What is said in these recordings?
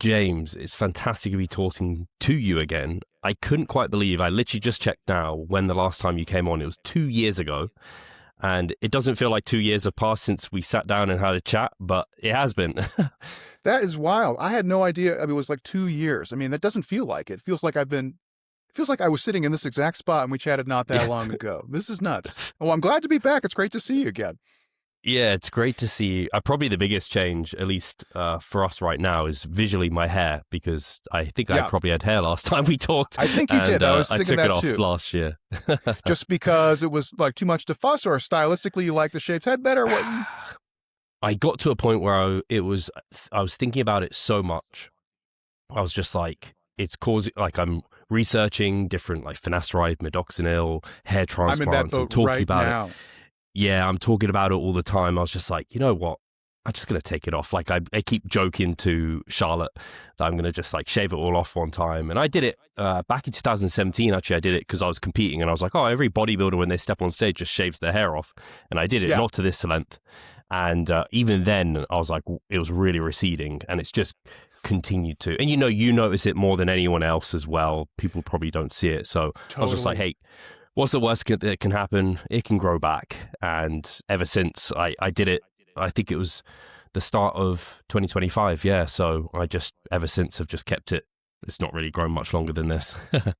James, it's fantastic to be talking to you again. I couldn't quite believe, I literally just checked now when the last time you came on. It was 2 years ago. And it doesn't feel like 2 years have passed since we sat down and had a chat, but it has been. That is wild. I had no idea. I mean, it was like 2 years. I mean, that doesn't feel like it. It feels like I was sitting in this exact spot and we chatted not that long ago. This is nuts. Oh, I'm glad to be back. It's great to see you again. Yeah, it's great to see. Probably the biggest change, at least for us right now, is visually my hair, because I think I probably had hair last time we talked. I think you did. I was thinking that I took it too. off last year. Just because it was like too much to fuss, or stylistically you like the shaved head better? What? I got to a point where I was thinking about it so much. I was just like, it's causing, like, I'm researching different like finasteride, midoxanil, hair transplants. I'm in that boat talking right about now. it. Yeah, I'm talking about it all the time. I was just like, you know what? I'm just going to take it off. Like, I keep joking to Charlotte that I'm going to just like shave it all off one time. And I did it back in 2017. Actually, I did it because I was competing and I was like, oh, every bodybuilder when they step on stage just shaves their hair off. And I did it, not to this length. And even then, I was like, it was really receding, and it's just continued to. And you notice it more than anyone else as well. People probably don't see it. So I was just like, hey, what's the worst that can happen? It can grow back. And ever since I did it, I think it was the start of 2025. Yeah. So I just, ever since, have just kept it. It's not really grown much longer than this.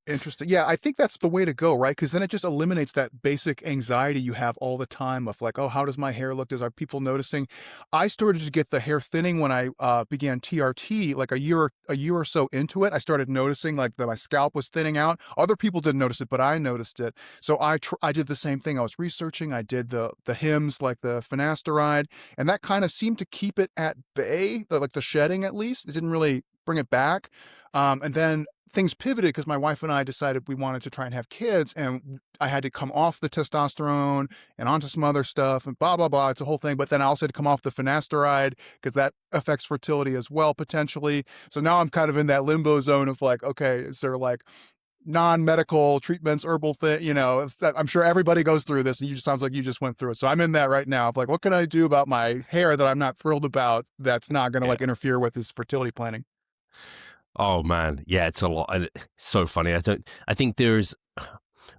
Interesting. Yeah, I think that's the way to go, right? Because then it just eliminates that basic anxiety you have all the time of like, oh, how does my hair look? Are people noticing? I started to get the hair thinning when I began TRT, like a year or so into it. I started noticing like that my scalp was thinning out. Other people didn't notice it, but I noticed it. So I did the same thing. I was researching. I did the hymns, like the finasteride, and that kind of seemed to keep it at bay, like the shedding at least. It didn't really bring it back. And then things pivoted because my wife and I decided we wanted to try and have kids, and I had to come off the testosterone and onto some other stuff and blah, blah, blah. It's a whole thing. But then I also had to come off the finasteride because that affects fertility as well, potentially. So now I'm kind of in that limbo zone of like, okay, is there like non-medical treatments, herbal thing? I'm sure everybody goes through this, and you just sounds like you just went through it. So I'm in that right now of like, what can I do about my hair that I'm not thrilled about that's not going to like interfere with this fertility planning? Oh man, yeah, it's a lot. It's so funny. I think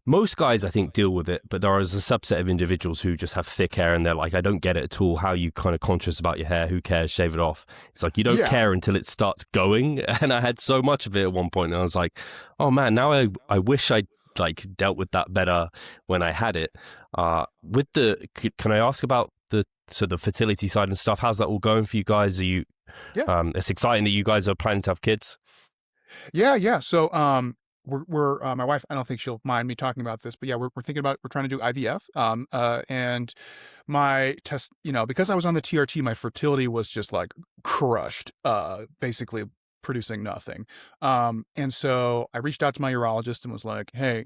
most guys I think deal with it, but there is a subset of individuals who just have thick hair and they're like, I don't get it at all. How are you kind of conscious about your hair? Who cares? Shave it off. It's like, you don't care until it starts going. And I had so much of it at one point, and I was like, oh man, now I wish I'd like dealt with that better when I had it. Can I ask about the fertility side and stuff? How's that all going for you guys? Are you, it's exciting that you guys are planning to have kids. Yeah. So, we're my wife, I don't think she'll mind me talking about this, but yeah, we're thinking about, we're trying to do IVF. And my test, because I was on the TRT, my fertility was just like crushed, basically producing nothing. And so I reached out to my urologist and was like, hey,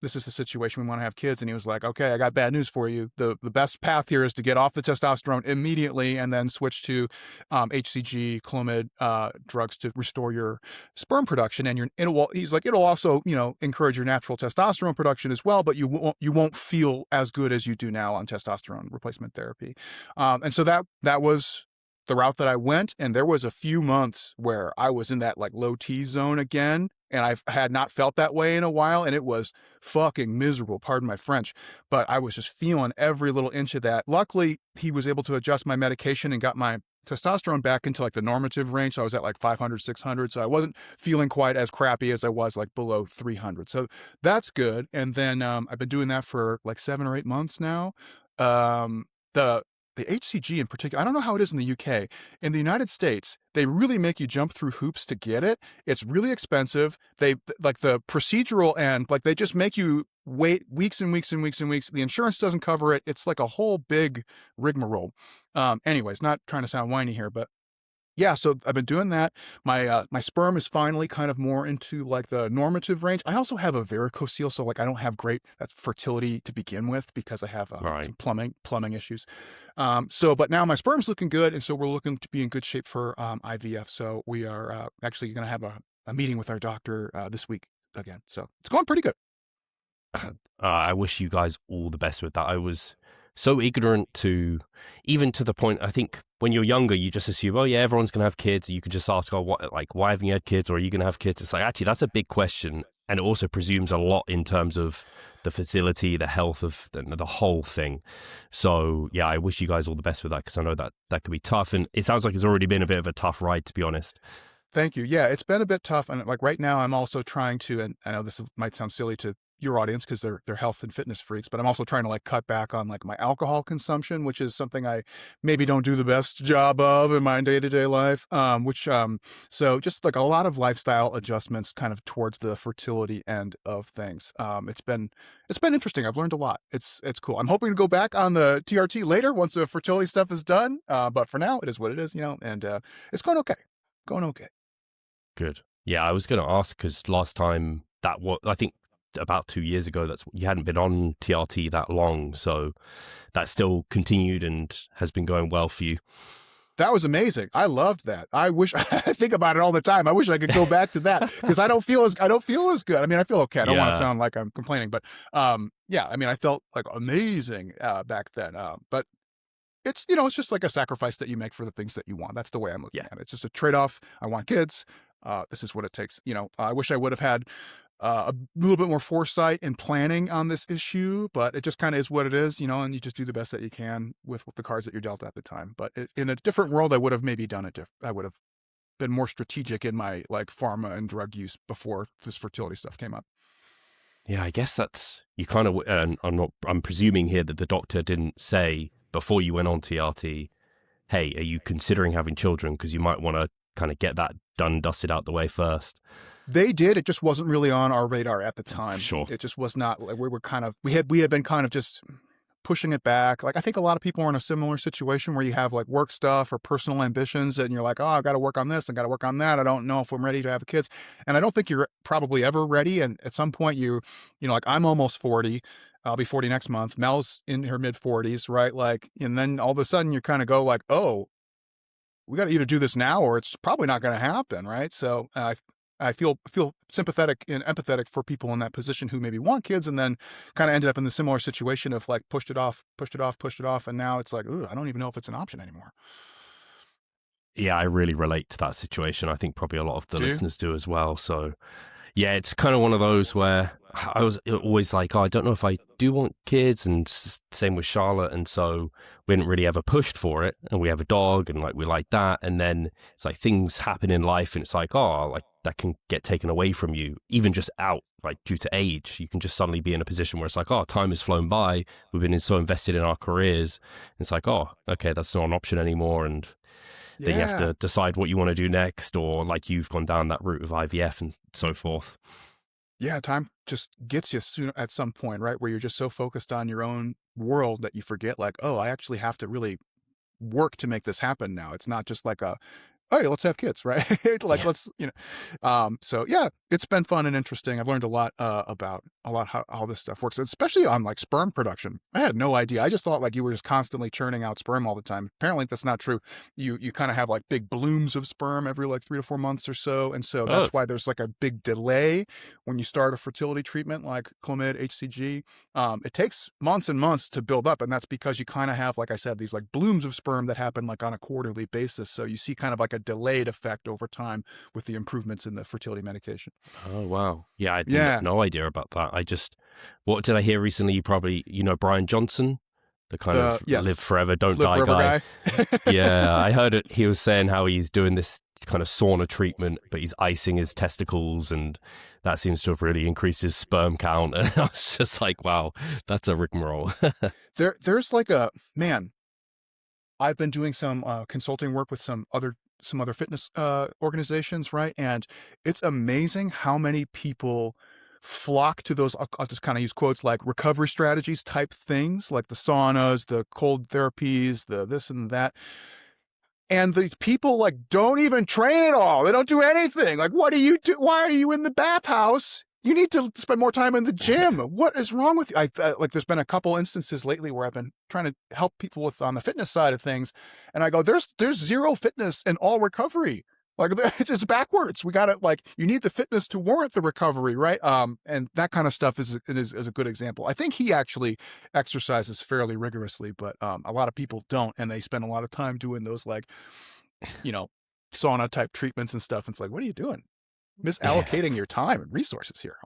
this is the situation. We want to have kids. And he was like, okay, I got bad news for you. The best path here is to get off the testosterone immediately and then switch to HCG, Clomid, drugs to restore your sperm production. And he's like, it'll also, encourage your natural testosterone production as well, but you won't feel as good as you do now on testosterone replacement therapy. And so that was the route that I went. And there was a few months where I was in that like low T zone again. And I had not felt that way in a while. And it was fucking miserable, pardon my French. But I was just feeling every little inch of that. Luckily, he was able to adjust my medication and got my testosterone back into like the normative range. So I was at like 500, 600. So I wasn't feeling quite as crappy as I was like below 300. So that's good. And then I've been doing that for like 7 or 8 months now. The HCG in particular, I don't know how it is in the UK. In the United States, they really make you jump through hoops to get it. It's really expensive. They like the procedural end, like they just make you wait weeks and weeks and weeks and weeks. The insurance doesn't cover it. It's like a whole big rigmarole. Anyways, not trying to sound whiny here, but yeah, so I've been doing that. My sperm is finally kind of more into like the normative range. I also have a varicocele, so like I don't have great fertility to begin with because I have some plumbing issues. But now my sperm's looking good, and so we're looking to be in good shape for IVF. So we are actually going to have a meeting with our doctor this week again. So it's going pretty good. I wish you guys all the best with that. I was so ignorant to, even to the point, I think when you're younger, you just assume, oh yeah, everyone's going to have kids. You can just ask, oh, what, like, why haven't you had kids? Or are you going to have kids? It's like, actually, that's a big question. And it also presumes a lot in terms of the fertility, the health of the whole thing. So yeah, I wish you guys all the best with that, because I know that that could be tough. And it sounds like it's already been a bit of a tough ride, to be honest. Thank you. Yeah, it's been a bit tough. And like right now, I'm also trying to, and I know this might sound silly to your audience because they're health and fitness freaks, but I'm also trying to like cut back on like my alcohol consumption, which is something I maybe don't do the best job of in my day-to-day life. So just like a lot of lifestyle adjustments kind of towards the fertility end of things. It's been interesting. I've learned a lot. It's cool. I'm hoping to go back on the TRT later once the fertility stuff is done. But for now, it is what it is, and it's going okay. Going okay. Good. Yeah, I was going to ask, because last time that was, I think about 2 years ago, you hadn't been on TRT that long. So that still continued and has been going well for you. That was amazing. I loved that. I wish I think about it all the time. I wish I could go back to that because I don't feel as good. I mean, I feel okay. I don't want to sound like I'm complaining, but yeah, I mean, I felt like amazing back then. But it's it's just like a sacrifice that you make for the things that you want. That's the way I'm looking at it. It's just a trade-off. I want kids. This is what it takes. I wish I would have had a little bit more foresight and planning on this issue, but it just kind of is what it is, and you just do the best that you can with the cards that you're dealt at the time. But in a different world, I would have maybe done it different. I would have been more strategic in my like pharma and drug use before this fertility stuff came up. Yeah, I guess that's, you kind of, and I'm presuming here that the doctor didn't say before you went on TRT, hey, are you considering having children? Because you might want to kind of get that done, dusted out the way first. They did. It just wasn't really on our radar at the time. Sure. It just was not. We had been kind of just pushing it back. Like I think a lot of people are in a similar situation where you have like work stuff or personal ambitions, and you're like, oh, I've got to work on this, I got to work on that. I don't know if I'm ready to have kids, and I don't think you're probably ever ready. And at some point, like I'm almost 40. I'll be 40 next month. Mel's in her mid 40s, right? Like, and then all of a sudden you kind of go like, oh, we got to either do this now or it's probably not going to happen, right? So I feel sympathetic and empathetic for people in that position who maybe want kids and then kind of ended up in the similar situation of like pushed it off, and now it's like, ooh, I don't even know if it's an option anymore. Yeah, I really relate to that situation. I think probably a lot of the listeners do as well. So yeah, it's kind of one of those where I was always like, oh, I don't know if I do want kids, and same with Charlotte. And so we didn't really ever pushed for it, and we have a dog and like we like that. And then it's like things happen in life and it's like, oh, like that can get taken away from you, even just out, like due to age. You can just suddenly be in a position where it's like, oh, time has flown by. We've been so invested in our careers. It's like, oh, okay, that's not an option anymore. And then you have to decide what you want to do next, or like you've gone down that route of IVF and so forth. Yeah, time just gets you soon at some point, right? Where you're just so focused on your own world that you forget like, oh, I actually have to really work to make this happen now. It's not just like hey, let's have kids, right? Like, let's, so yeah, it's been fun and interesting. I've learned a lot about how this stuff works, especially on like sperm production. I had no idea. I just thought like you were just constantly churning out sperm all the time. Apparently that's not true. You kind of have like big blooms of sperm every like 3 to 4 months or so. And so that's why there's like a big delay when you start a fertility treatment like Clomid, HCG. It takes months and months to build up. And that's because you kind of have, like I said, these like blooms of sperm that happen like on a quarterly basis. So you see kind of like a delayed effect over time with the improvements in the fertility medication. Oh, wow. Yeah, I had no idea about that. What did I hear recently? You probably, Brian Johnson, the kind of live forever, don't die guy. Yeah, I heard it. He was saying how he's doing this kind of sauna treatment, but he's icing his testicles, and that seems to have really increased his sperm count. And I was just like, wow, that's a rigmarole. There's like I've been doing some consulting work with some other fitness organizations, right? And it's amazing how many people flock to those, I'll just kind of use quotes, like recovery strategies type things, like the saunas, the cold therapies, the this and that. And these people like don't even train at all. They don't do anything. Like, what do you do? Why are you in the bathhouse? You need to spend more time in the gym. What is wrong with you? Like there's been a couple instances lately where I've been trying to help people with on the fitness side of things. And I go, there's zero fitness and all recovery. Like it's backwards. We got to like, you need the fitness to warrant the recovery, right? And that kind of stuff is a good example. I think he actually exercises fairly rigorously, but a lot of people don't, and they spend a lot of time doing those like, you know, sauna type treatments and stuff. And it's like, what are you doing? Misallocating your time and resources here.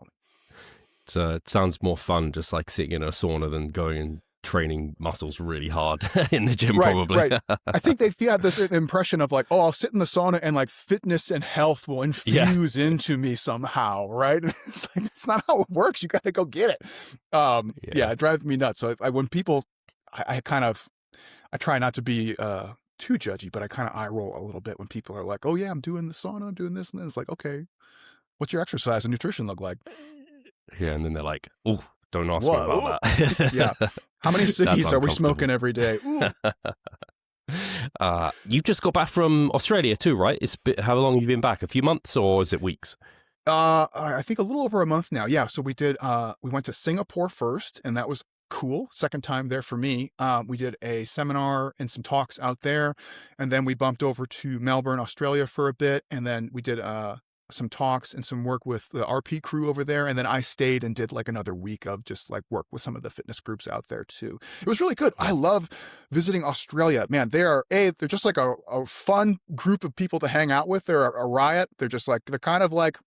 It sounds more fun just like sitting in a sauna than going and training muscles really hard in the gym, probably. Right. I think they had this impression of like, oh, I'll sit in the sauna and like fitness and health will infuse into me somehow, right? It's like, it's not how it works. You got to go get it. It drives me nuts. So when people, I try not to be too judgy, but I kind of eye roll a little bit when people are like, oh yeah, I'm doing the sauna, I'm doing this, and then it's like, okay, what's your exercise and nutrition look like? Yeah, and then they're like, oh, don't ask me about that. Yeah. How many ciggies are we smoking every day? You've just got back from Australia too, right? How long have you been back? A few months or is it weeks? I think a little over a month now. Yeah. So we went to Singapore first, and that was cool. Second time there for me. We did a seminar and some talks out there, and then we bumped over to Melbourne, Australia for a bit, and then we did some talks and some work with the RP crew over there. And then I stayed and did like another week of just like work with some of the fitness groups out there too. It was really good. I love visiting Australia, man. They're just like a fun group of people to hang out with. They're a riot. They're kind of like,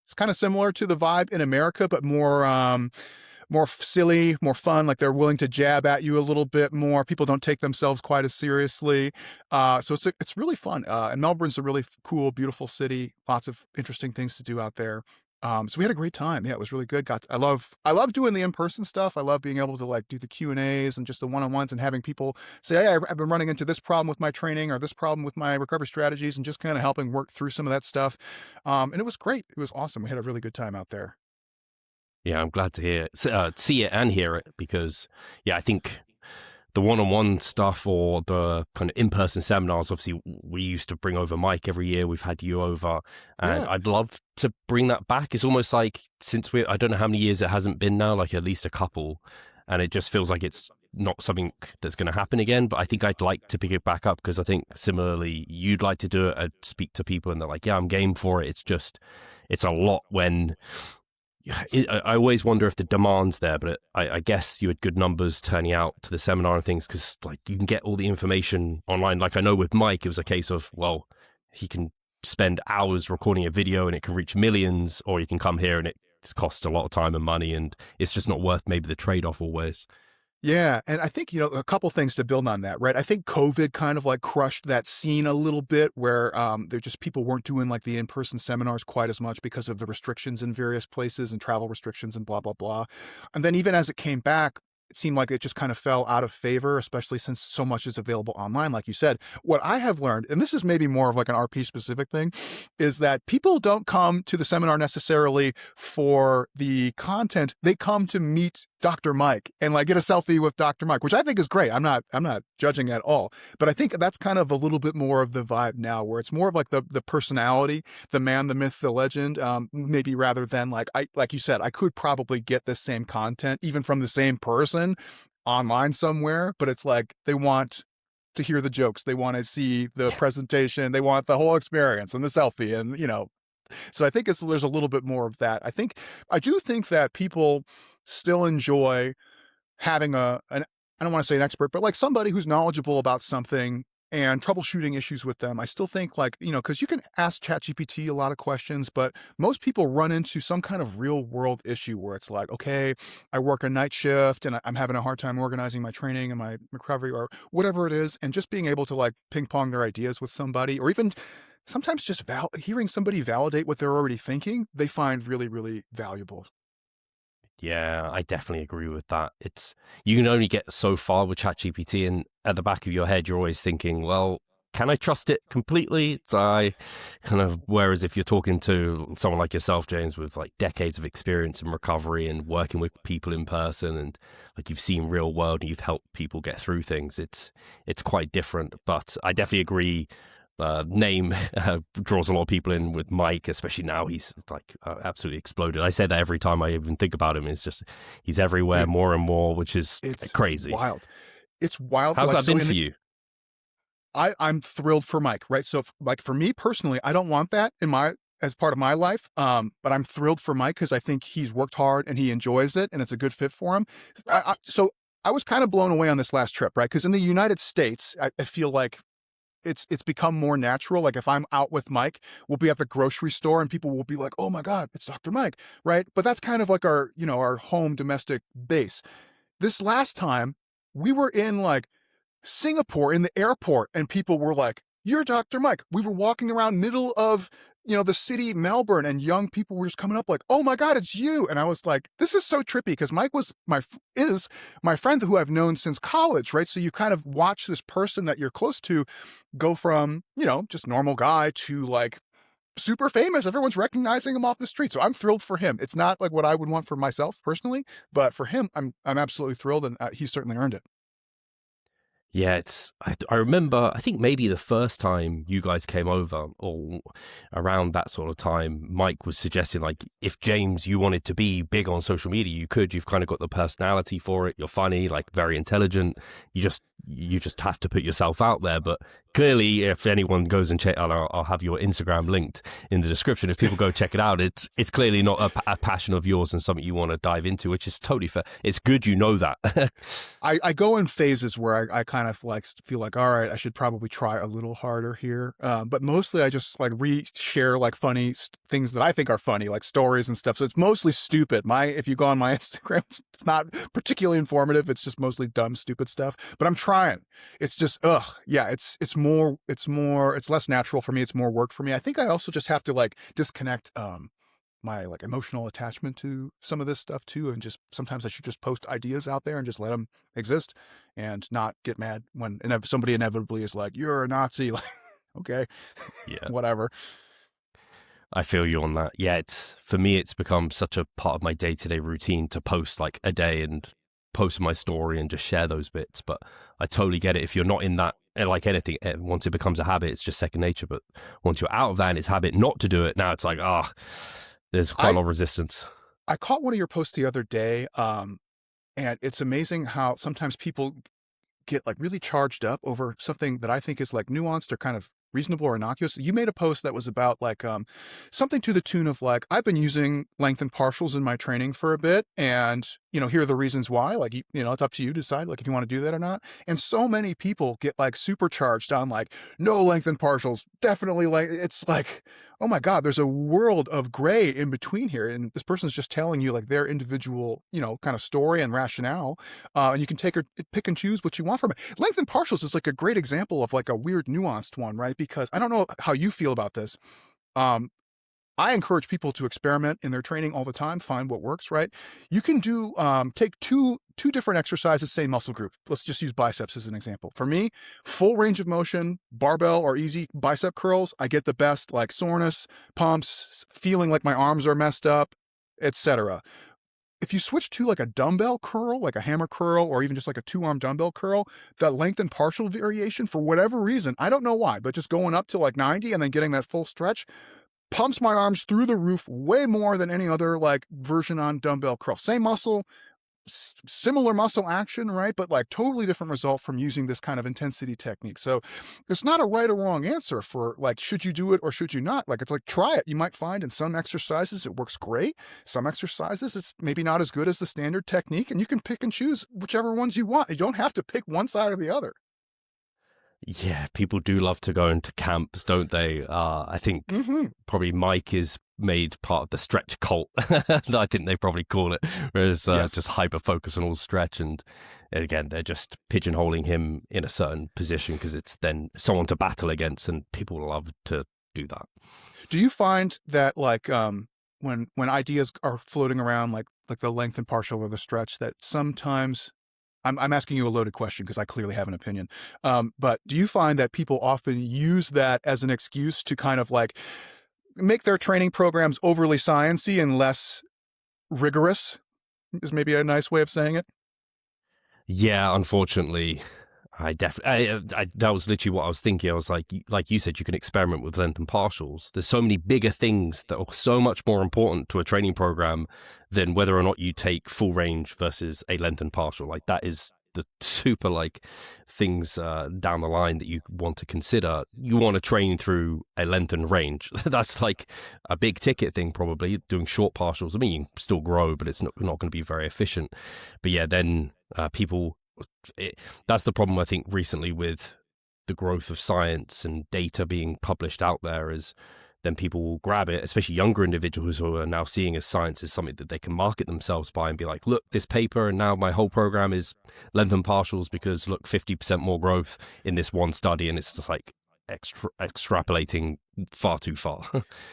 it's kind of similar to the vibe in America, but more silly, more fun. Like they're willing to jab at you a little bit more. People don't take themselves quite as seriously. So it's really fun. And Melbourne's a really cool, beautiful city. Lots of interesting things to do out there. So we had a great time. Yeah, it was really good. I love doing the in-person stuff. I love being able to like do the Q&As and just the one-on-ones and having people say, hey, I've been running into this problem with my training or this problem with my recovery strategies, and just kind of helping work through some of that stuff. And it was great. It was awesome. We had a really good time out there. Yeah, I'm glad to see it and hear it, because, I think the one-on-one stuff or the kind of in-person seminars, obviously, we used to bring over Mike every year. We've had you over, and I'd love to bring that back. It's almost like I don't know how many years it hasn't been now, like at least a couple, and it just feels like it's not something that's going to happen again. But I think I'd like to pick it back up, because I think similarly, you'd like to do it. I'd speak to people and they're like, yeah, I'm game for it. It's a lot when... I always wonder if the demand's there, but I guess you had good numbers turning out to the seminar and things, because like you can get all the information online. Like I know with Mike, it was a case of, well, he can spend hours recording a video and it can reach millions, or you can come here and it costs a lot of time and money, and it's just not worth maybe the trade-off always. Yeah. And I think, a couple things to build on that, right? I think COVID kind of like crushed that scene a little bit, where people weren't doing like the in-person seminars quite as much because of the restrictions in various places and travel restrictions and blah, blah, blah. And then even as it came back, it seemed like it just kind of fell out of favor, especially since so much is available online, like you said. What I have learned, and this is maybe more of like an RP specific thing, is that people don't come to the seminar necessarily for the content. They come to meet Dr. Mike and like get a selfie with Dr. Mike, which I think is great. I'm not judging at all, but I think that's kind of a little bit more of the vibe now, where it's more of like the personality, the man, the myth, the legend, maybe rather than like you said, I could probably get the same content even from the same person online somewhere, but it's like they want to hear the jokes, they want to see the presentation, they want the whole experience and the selfie, and so I think there's a little bit more of that. I do think that people still enjoy having I don't want to say an expert, but like somebody who's knowledgeable about something and troubleshooting issues with them. I still think because you can ask ChatGPT a lot of questions, but most people run into some kind of real world issue where it's like, okay, I work a night shift and I'm having a hard time organizing my training and my recovery or whatever it is. And just being able to like ping pong their ideas with somebody, or even sometimes just hearing somebody validate what they're already thinking, they find really, really valuable. Yeah, I definitely agree with that. You can only get so far with ChatGPT, and at the back of your head, you're always thinking, well, can I trust it completely? Whereas if you're talking to someone like yourself, James, with like decades of experience in recovery and working with people in person, and like you've seen real world and you've helped people get through things, it's quite different. But I definitely agree. Name draws a lot of people in with Mike, especially now. He's like absolutely exploded. I say that every time I even think about him. It's just he's everywhere. Dude, more and more, which is crazy. Wild. It's wild. How's that been for you? I'm thrilled for Mike, right? So like for me personally, I don't want that as part of my life. But I'm thrilled for Mike because I think he's worked hard and he enjoys it and it's a good fit for him. So I was kind of blown away on this last trip, right? Because in the United States, I feel like it's become more natural. Like if I'm out with Mike, we'll be at the grocery store and people will be like, "Oh my God, it's Dr. Mike," right? But that's kind of like our home domestic base. This last time we were in like Singapore in the airport and people were like, "You're Dr. Mike." We were walking around middle of, the city, Melbourne, and young people were just coming up like, "Oh my God, it's you." And I was like, this is so trippy because Mike is my friend who I've known since college, right? So you kind of watch this person that you're close to go from, just normal guy to like super famous. Everyone's recognizing him off the street. So I'm thrilled for him. It's not like what I would want for myself personally, but for him, I'm absolutely thrilled, and he's certainly earned it. Yeah, I remember, I think maybe the first time you guys came over or around that sort of time, Mike was suggesting like, if James, you wanted to be big on social media, you could. You've kind of got the personality for it. You're funny, like very intelligent. You just have to put yourself out there. But clearly, if anyone goes and check, I'll have your Instagram linked in the description. If people go check it out, it's clearly not a passion of yours and something you want to dive into, which is totally fair. It's good you know that. I go in phases where I kind of like feel like, all right, I should probably try a little harder here. But mostly I just like re-share like funny things that I think are funny, like stories and stuff. So it's mostly stupid. If you go on my Instagram, it's not particularly informative. It's just mostly dumb, stupid stuff. But I'm trying. It's just, yeah, it's less natural for me. It's more work for me. I think I also just have to like disconnect my like emotional attachment to some of this stuff too, and just sometimes I should just post ideas out there and just let them exist and not get mad when somebody inevitably is like, "You're a Nazi." Like, okay, Yeah. whatever. I feel you on that. Yeah, for me, it's become such a part of my day-to-day routine to post like a day and post my story and just share those bits. But I totally get it. If you're not in that, like anything, once it becomes a habit, it's just second nature. But once you're out of that and it's habit not to do it, now it's like, there's quite a lot of resistance. I caught one of your posts the other day, and it's amazing how sometimes people get like really charged up over something that I think is like nuanced or kind of reasonable or innocuous. You made a post that was about like something to the tune of like, I've been using lengthened partials in my training for a bit, and here are the reasons why. Like, it's up to you to decide like if you want to do that or not. And so many people get like supercharged on like, no lengthened partials, definitely. Like, it's like, oh my God, there's a world of gray in between here, and this person's just telling you like their individual kind of story and rationale, and you can pick and choose what you want from it. Lengthened partials is like a great example of like a weird nuanced one, right? Because I don't know how you feel about this. I encourage people to experiment in their training all the time, find what works, right? You can do, take two different exercises, same muscle group. Let's just use biceps as an example. For me, full range of motion, barbell or easy bicep curls, I get the best like soreness, pumps, feeling like my arms are messed up, etc. If you switch to like a dumbbell curl, like a hammer curl, or even just like a 2-arm dumbbell curl, that lengthened partial variation, for whatever reason, I don't know why, but just going up to like 90 and then getting that full stretch, pumps my arms through the roof way more than any other like version on dumbbell curl. Same muscle, similar muscle action, right? But like totally different result from using this kind of intensity technique. So it's not a right or wrong answer for like, should you do it or should you not? Like, it's like, try it. You might find in some exercises it works great. Some exercises it's maybe not as good as the standard technique, and you can pick and choose whichever ones you want. You don't have to pick one side or the other. Yeah, people do love to go into camps, don't they? I think probably Mike is made part of the stretch cult. I think they probably call it, whereas Yes. just hyper focus on all stretch. And again, they're just pigeonholing him in a certain position because it's then someone to battle against, and people love to do that. Do you find that like when ideas are floating around like the length and partial or the stretch, that sometimes I'm asking you a loaded question because I clearly have an opinion. But do you find that people often use that as an excuse to kind of like make their training programs overly sciencey and less rigorous? Is maybe a nice way of saying it. Yeah, unfortunately, I definitely, that was literally what I was thinking. I was like you said, you can experiment with length and partials. There's so many bigger things that are so much more important to a training program than whether or not you take full range versus a length and partial. Like, that is the super like things down the line that you want to consider, you want to train through a length and range. That's like a big ticket thing, probably doing short partials. I mean, you can still grow, but it's not going to be very efficient. But yeah, then that's the problem I think recently with the growth of science and data being published out there, is then people will grab it, especially younger individuals who are now seeing as science as something that they can market themselves by and be like, look, this paper, and now my whole program is length and partials because look, 50% more growth in this one study. And it's just like extrapolating far too far.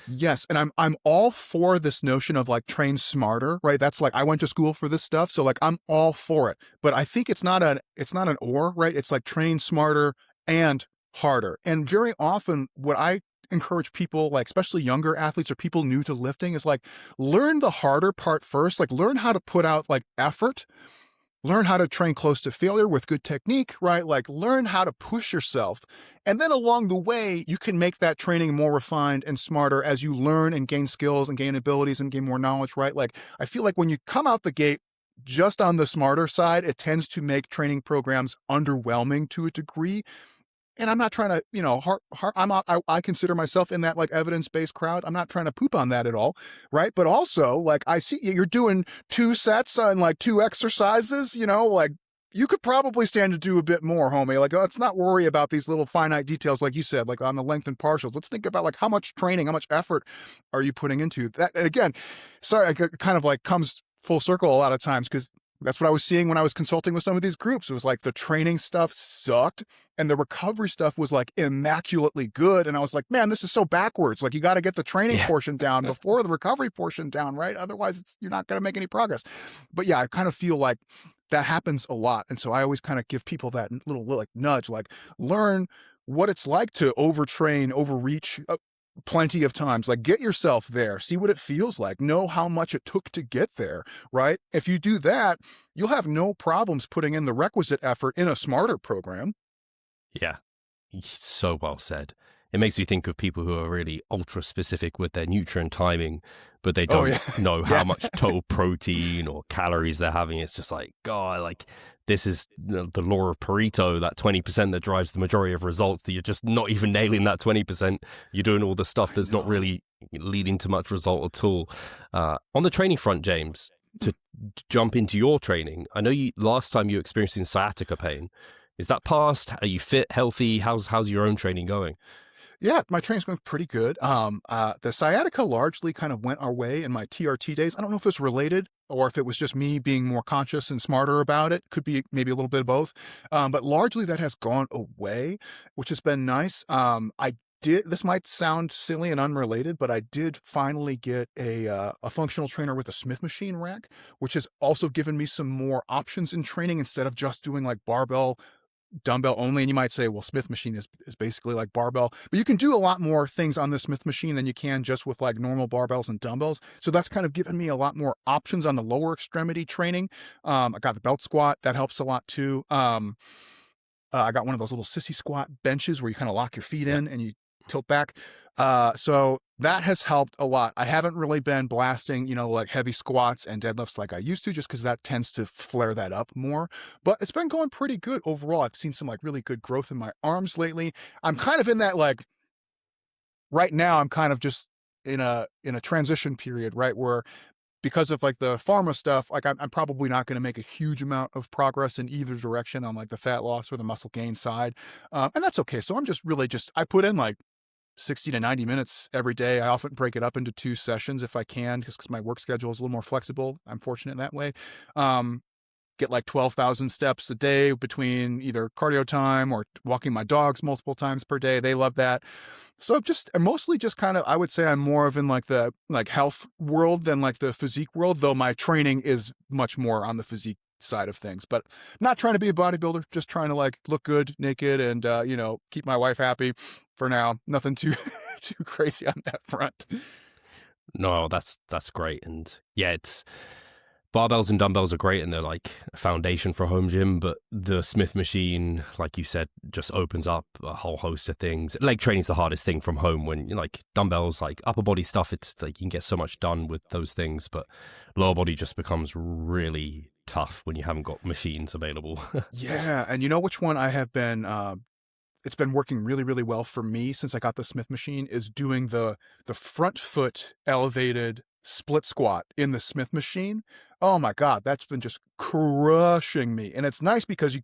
Yes, and I'm all for this notion of like train smarter, right? That's like, I went to school for this stuff, so like I'm all for it. But I think it's not an or, right? It's like train smarter and harder. And very often what I encourage people, like especially younger athletes or people new to lifting, is like, learn the harder part first. Like learn how to put out like effort, learn how to train close to failure with good technique, right? Like learn how to push yourself. And then along the way, you can make that training more refined and smarter as you learn and gain skills and gain abilities and gain more knowledge, right? Like I feel like when you come out the gate just on the smarter side, it tends to make training programs underwhelming to a degree. And I'm not trying to, I consider myself in that like evidence-based crowd. I'm not trying to poop on that at all, right? But also, like, I see you're doing 2 sets on like 2 exercises, like you could probably stand to do a bit more, homie. Like, let's not worry about these little finite details, like you said, like on the length and partials. Let's think about like how much training, how much effort are you putting into that? And again, sorry, it kind of like comes full circle a lot of times, because that's what I was seeing when I was consulting with some of these groups. It was like the training stuff sucked and the recovery stuff was like immaculately good. And I was like, man, this is so backwards. Like you got to get the training portion down before the recovery portion down, right? Otherwise you're not going to make any progress. But yeah, I kind of feel like that happens a lot. And so I always kind of give people that little like nudge, like learn what it's like to overtrain, overreach, plenty of times. Like get yourself there, see what it feels like, know how much it took to get there, right? If you do that, you'll have no problems putting in the requisite effort in a smarter program. Yeah, so well said. It makes me think of people who are really ultra specific with their nutrient timing, but they don't know how much total protein or calories they're having. It's just like, God, like this is the law of Pareto, that 20% that drives the majority of results, that you're just not even nailing that 20%. You're doing all the stuff that's not really leading to much result at all. On the training front, James, to jump into your training, I know last time you were experiencing sciatica pain. Is that past? Are you fit, healthy? How's your own training going? Yeah, my training's going pretty good. The sciatica largely kind of went our way in my TRT days. I don't know if it's related or if it was just me being more conscious and smarter about it. Could be maybe a little bit of both. But largely that has gone away, which has been nice. This might sound silly and unrelated, but I did finally get a functional trainer with a Smith machine rack, which has also given me some more options in training instead of just doing like barbell, dumbbell only. And you might say, well, Smith machine is basically like barbell, but you can do a lot more things on the Smith machine than you can just with like normal barbells and dumbbells. So that's kind of given me a lot more options on the lower extremity training. I got the belt squat. That helps a lot too. I got one of those little sissy squat benches where you kind of lock your feet in and you tilt back. So that has helped a lot. I haven't really been blasting, like heavy squats and deadlifts like I used to, just because that tends to flare that up more. But it's been going pretty good overall. I've seen some like really good growth in my arms lately. I'm kind of in that like, right now I'm kind of just in a transition period, right? Where because of like the pharma stuff, like I'm probably not going to make a huge amount of progress in either direction on like the fat loss or the muscle gain side. And that's okay. So I'm I put in like 60 to 90 minutes every day. I often break it up into 2 sessions if I can, because my work schedule is a little more flexible. I'm fortunate in that way. Get like 12,000 steps a day between either cardio time or walking my dogs multiple times per day. They love that. So mostly just kind of, I would say I'm more of in like the like health world than like the physique world, though my training is much more on the physique side of things. But not trying to be a bodybuilder, just trying to like look good naked and keep my wife happy for now. Nothing too crazy on that front. No, that's great. And yeah, barbells and dumbbells are great and they're like a foundation for a home gym, but the Smith machine, like you said, just opens up a whole host of things. Leg training's the hardest thing from home. When you like dumbbells, like upper body stuff, it's like you can get so much done with those things, but lower body just becomes really tough when you haven't got machines available. Yeah, and you know which one I have been it's been working really, really well for me since I got the Smith machine is doing the front foot elevated split squat in the Smith machine. Oh my God, that's been just crushing me. And it's nice because you're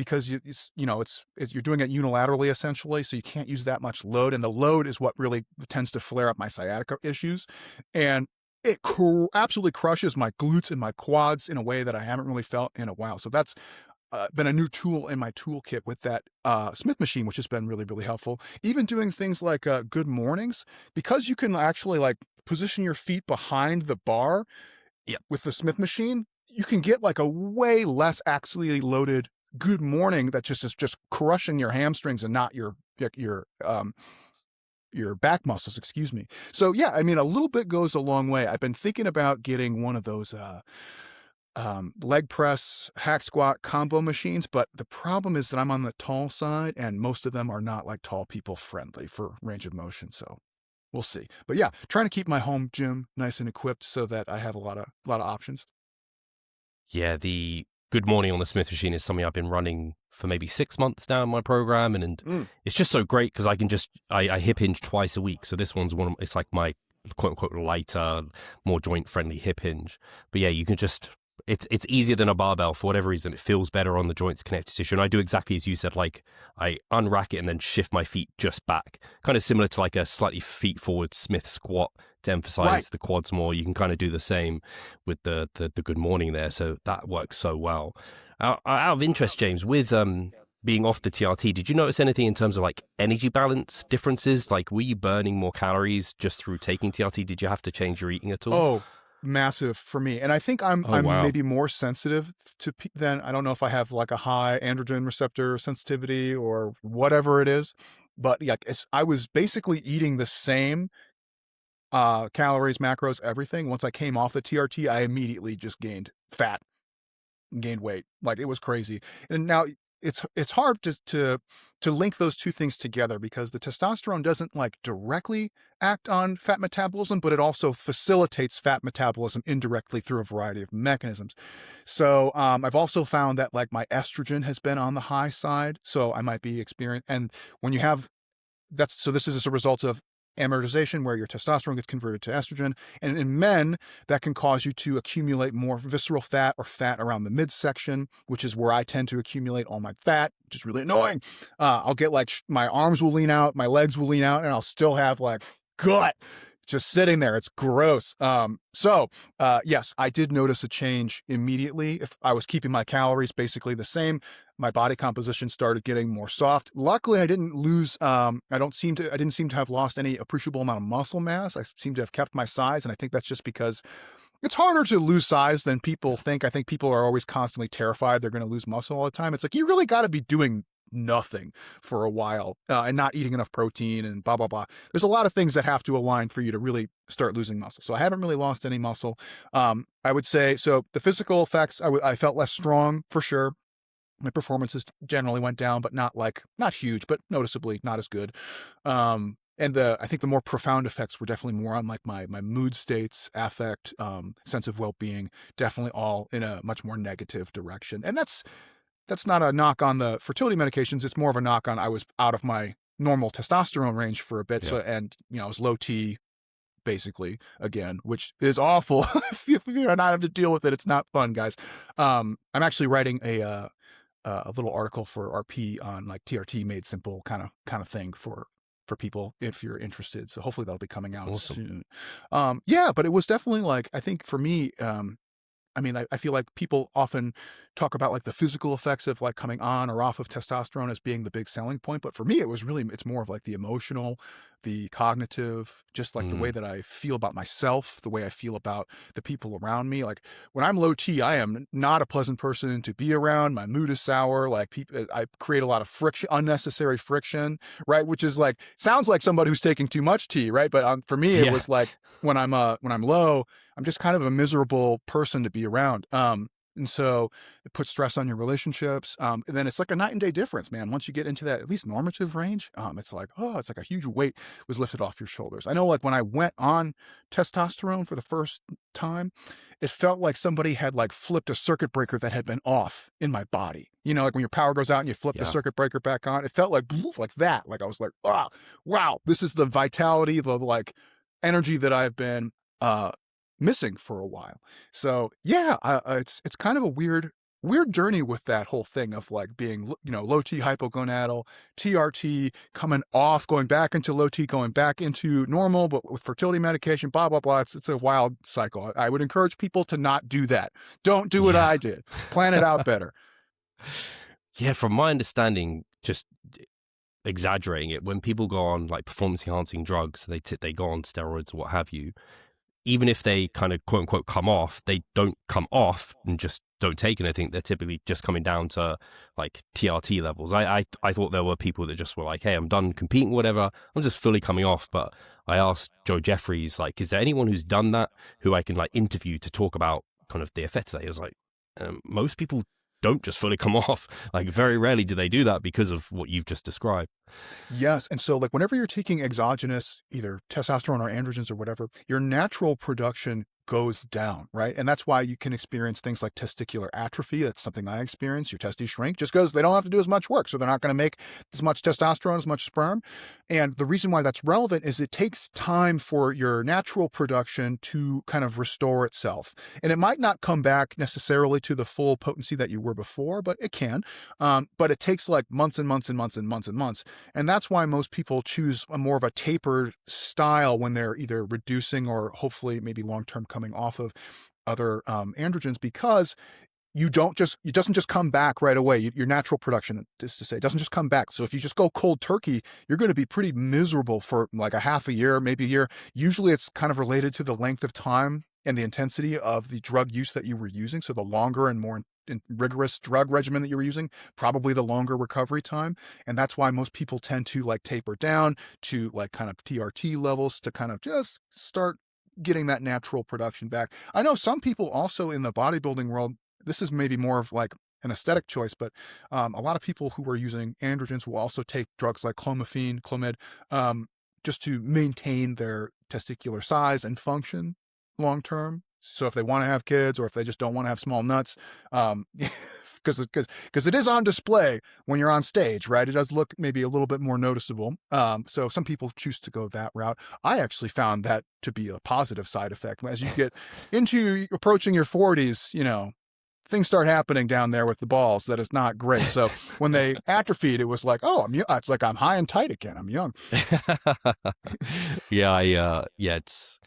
doing it unilaterally essentially, so you can't use that much load, and the load is what really tends to flare up my sciatica issues. And it absolutely crushes my glutes and my quads in a way that I haven't really felt in a while. So that's been a new tool in my toolkit with that Smith machine, which has been really, really helpful. Even doing things like good mornings, because you can actually like position your feet behind the bar. Yep. With the Smith machine, you can get like a way less axially loaded good morning that just is just crushing your hamstrings and not your back muscles, excuse me. So yeah, I mean, a little bit goes a long way. I've been thinking about getting one of those leg press, hack squat combo machines, but the problem is that I'm on the tall side and most of them are not like tall people friendly for range of motion. So we'll see. But yeah, trying to keep my home gym nice and equipped so that I have a lot of options. Yeah, the good morning on the Smith machine is something I've been running for maybe 6 months now in my program, and it's just so great because I hip hinge twice a week. So this one's it's like my quote unquote lighter, more joint friendly hip hinge. But yeah, you can just it's easier than a barbell for whatever reason. It feels better on the joints connective tissue. And I do exactly as you said, like I unrack it and then shift my feet just back, kind of similar to like a slightly feet forward Smith squat to emphasize the quads more. You can kind of do the same with the good morning there. So that works so well. Out of interest, James, with being off the TRT, did you notice anything in terms of like energy balance differences? Like, were you burning more calories just through taking TRT? Did you have to change your eating at all? Oh, massive for me. And I think I'm wow. maybe more sensitive to than, I don't know if I have like a high androgen receptor sensitivity or whatever it is, but yeah, I was basically eating the same calories, macros, everything. Once I came off the TRT, I immediately just gained weight. Like, it was crazy. And now it's hard to link those two things together because the testosterone doesn't like directly act on fat metabolism, but it also facilitates fat metabolism indirectly through a variety of mechanisms. So I've also found that like my estrogen has been on the high side, so I might be experiencing, and when you have so this is as a result of amortization, where your testosterone gets converted to estrogen. And in men, that can cause you to accumulate more visceral fat or fat around the midsection, which is where I tend to accumulate all my fat, which is really annoying. I'll get like my arms will lean out, my legs will lean out, and I'll still have like gut just sitting there. It's gross. Yes, I did notice a change immediately. If I was keeping my calories basically the same, my body composition started getting more soft. Luckily, I didn't lose, I didn't seem to have lost any appreciable amount of muscle mass. I seem to have kept my size. And I think that's just because it's harder to lose size than people think. I think people are always constantly terrified they're going to lose muscle all the time. It's like, you really got to be doing nothing for a while and not eating enough protein and blah, blah, blah. There's a lot of things that have to align for you to really start losing muscle. So I haven't really lost any muscle. I would say, so the physical effects, I felt less strong for sure. My performances generally went down, but not huge, but noticeably not as good. And I think the more profound effects were definitely more on like my mood states, affect, sense of well-being, definitely all in a much more negative direction. And that's not a knock on the fertility medications. It's more of a knock on I was out of my normal testosterone range for a bit. Yeah. So, and I was low T basically again, which is awful. if you're not having to deal with it, it's not fun, guys. I'm actually writing a little article for RP on like TRT made simple kind of thing for people if you're interested. So hopefully that'll be coming out soon. Yeah, but it was definitely like, I think for me, I mean, I feel like people often talk about like the physical effects of like coming on or off of testosterone as being the big selling point. But for me, it's more of like the emotional, the cognitive, just like the way that I feel about myself, the way I feel about the people around me. Like when I'm low T, I am not a pleasant person to be around. My mood is sour. Like I create a lot of friction, unnecessary friction, right? Which is like, sounds like somebody who's taking too much T, right? But for me, it was like when I'm low, I'm just kind of a miserable person to be around. And so it puts stress on your relationships. And then it's like a night and day difference, man. Once you get into that at least normative range, it's like, oh, it's like a huge weight was lifted off your shoulders. I know, like when I went on testosterone for the first time, it felt like somebody had like flipped a circuit breaker that had been off in my body. You know, like when your power goes out and you flip the Yeah. circuit breaker back on, it felt like that. Like I was like, oh, wow, this is the vitality, the like energy that I've been missing for a while. So yeah, it's kind of a weird journey with that whole thing of like being, you know, low T hypogonadal, TRT, coming off, going back into low T, going back into normal, but with fertility medication, blah blah blah. It's a wild cycle. I would encourage people to not do that. Don't do what Yeah. I did. Plan it out better. Yeah, from my understanding, just exaggerating it, when people go on like performance enhancing drugs, they go on steroids or what have you, even if they kind of quote unquote come off, they don't come off and just don't take anything. They're typically just coming down to like TRT levels. I thought there were people that just were like, hey, I'm done competing, whatever. I'm just fully coming off. But I asked Joe Jeffries, like, is there anyone who's done that who I can like interview to talk about kind of the effect of that? He was like, most people don't just fully come off. Like very rarely do they do that because of what you've just described. Yes. And so like whenever you're taking exogenous, either testosterone or androgens or whatever, your natural production goes down, right? And that's why you can experience things like testicular atrophy. That's something I experienced. Your testes shrink just because they don't have to do as much work. So they're not going to make as much testosterone, as much sperm. And the reason why that's relevant is it takes time for your natural production to kind of restore itself. And it might not come back necessarily to the full potency that you were before, but it can. But it takes like months and months and months and months and months. And that's why most people choose a more of a tapered style when they're either reducing or hopefully maybe long-term coming off of other androgens, because it doesn't just come back right away. Your natural production, is to say, doesn't just come back. So if you just go cold turkey, you're going to be pretty miserable for like a half a year, maybe a year. Usually it's kind of related to the length of time and the intensity of the drug use that you were using. So the longer and more rigorous drug regimen that you were using, probably the longer recovery time. And that's why most people tend to like taper down to like kind of TRT levels to kind of just start getting that natural production back. I know some people also in the bodybuilding world, this is maybe more of like an aesthetic choice, but a lot of people who are using androgens will also take drugs like Clomid, just to maintain their testicular size and function long term. So if they want to have kids or if they just don't want to have small nuts, because it is on display when you're on stage, right? It does look maybe a little bit more noticeable. So some people choose to go that route. I actually found that to be a positive side effect. As you get into approaching your 40s, you know, things start happening down there with the balls that is not great. So when they atrophied, it was like, oh, it's like I'm high and tight again. I'm young. Yeah, it's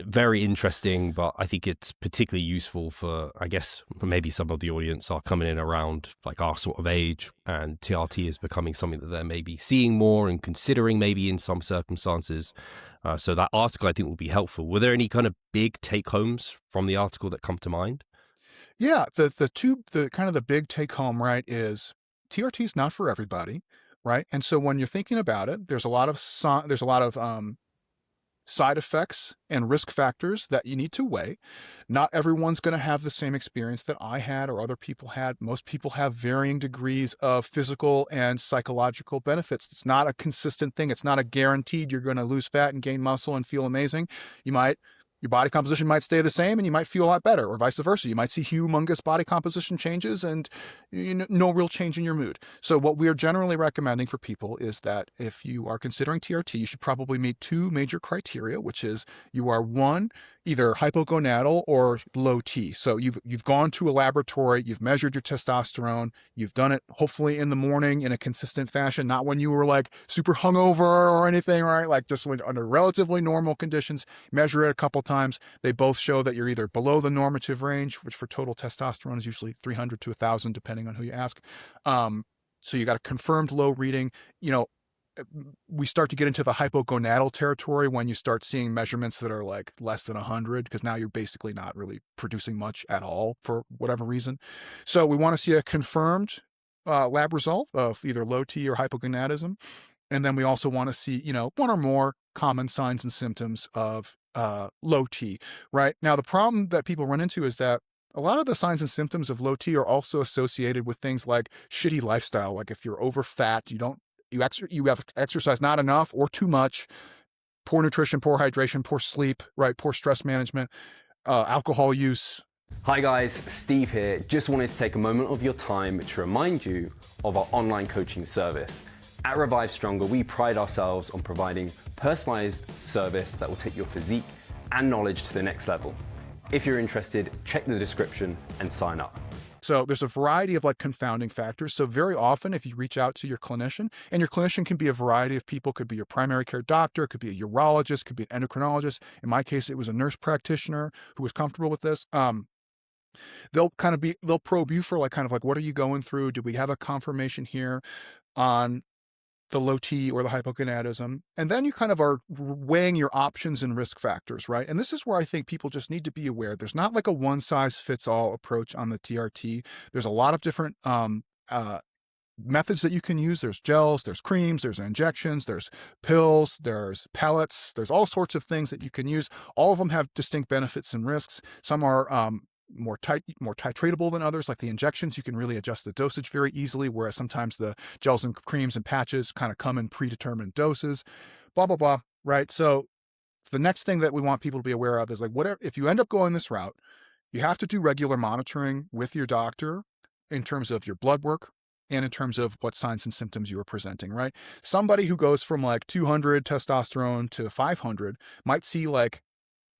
very interesting, but I think it's particularly useful for, I guess, maybe some of the audience are coming in around like our sort of age, and TRT is becoming something that they're maybe seeing more and considering maybe in some circumstances. So that article I think will be helpful. Were there any kind of big take homes from the article that come to mind? Yeah, the kind of the big take home, right, is TRT is not for everybody, right? And so when you're thinking about it, there's a lot of side effects and risk factors that you need to weigh. Not everyone's going to have the same experience that I had or other people had. Most people have varying degrees of physical and psychological benefits. It's not a consistent thing. It's not a guaranteed you're going to lose fat and gain muscle and feel amazing. Your body composition might stay the same and you might feel a lot better, or vice versa. You might see humongous body composition changes and no real change in your mood. So what we are generally recommending for people is that if you are considering TRT, you should probably meet two major criteria, which is you are one, either hypogonadal or low T. So you've gone to a laboratory, you've measured your testosterone, you've done it hopefully in the morning in a consistent fashion, not when you were like super hungover or anything, right? Like just under relatively normal conditions, measure it a couple times. They both show that you're either below the normative range, which for total testosterone is usually 300 to 1,000, depending on who you ask. So you got a confirmed low reading. We start to get into the hypogonadal territory when you start seeing measurements that are like less than 100, because now you're basically not really producing much at all for whatever reason. So we want to see a confirmed lab result of either low T or hypogonadism. And then we also want to see, one or more common signs and symptoms of low T, right? Now, the problem that people run into is that a lot of the signs and symptoms of low T are also associated with things like shitty lifestyle. Like if you're over fat, you have exercise not enough or too much, poor nutrition, poor hydration, poor sleep, right? Poor stress management, alcohol use. Hi guys, Steve here. Just wanted to take a moment of your time to remind you of our online coaching service. At Revive Stronger, we pride ourselves on providing personalized service that will take your physique and knowledge to the next level. If you're interested, check the description and sign up. So there's a variety of like confounding factors. So very often if you reach out to your clinician, and your clinician can be a variety of people, could be your primary care doctor, could be a urologist, could be an endocrinologist. In my case, it was a nurse practitioner who was comfortable with this. They'll probe you for like kind of like, what are you going through? Do we have a confirmation here on the low T or the hypogonadism? And then you kind of are weighing your options and risk factors, right? And this is where I think people just need to be aware. There's not like a one size fits all approach on the TRT. There's a lot of different methods that you can use. There's gels, there's creams, there's injections, there's pills, there's pellets, there's all sorts of things that you can use. All of them have distinct benefits and risks. Some are more titratable than others. Like the injections, you can really adjust the dosage very easily, whereas sometimes the gels and creams and patches kind of come in predetermined doses, blah, blah, blah, right? So the next thing that we want people to be aware of is like, whatever, if you end up going this route, you have to do regular monitoring with your doctor in terms of your blood work and in terms of what signs and symptoms you are presenting, right? Somebody who goes from like 200 testosterone to 500 might see like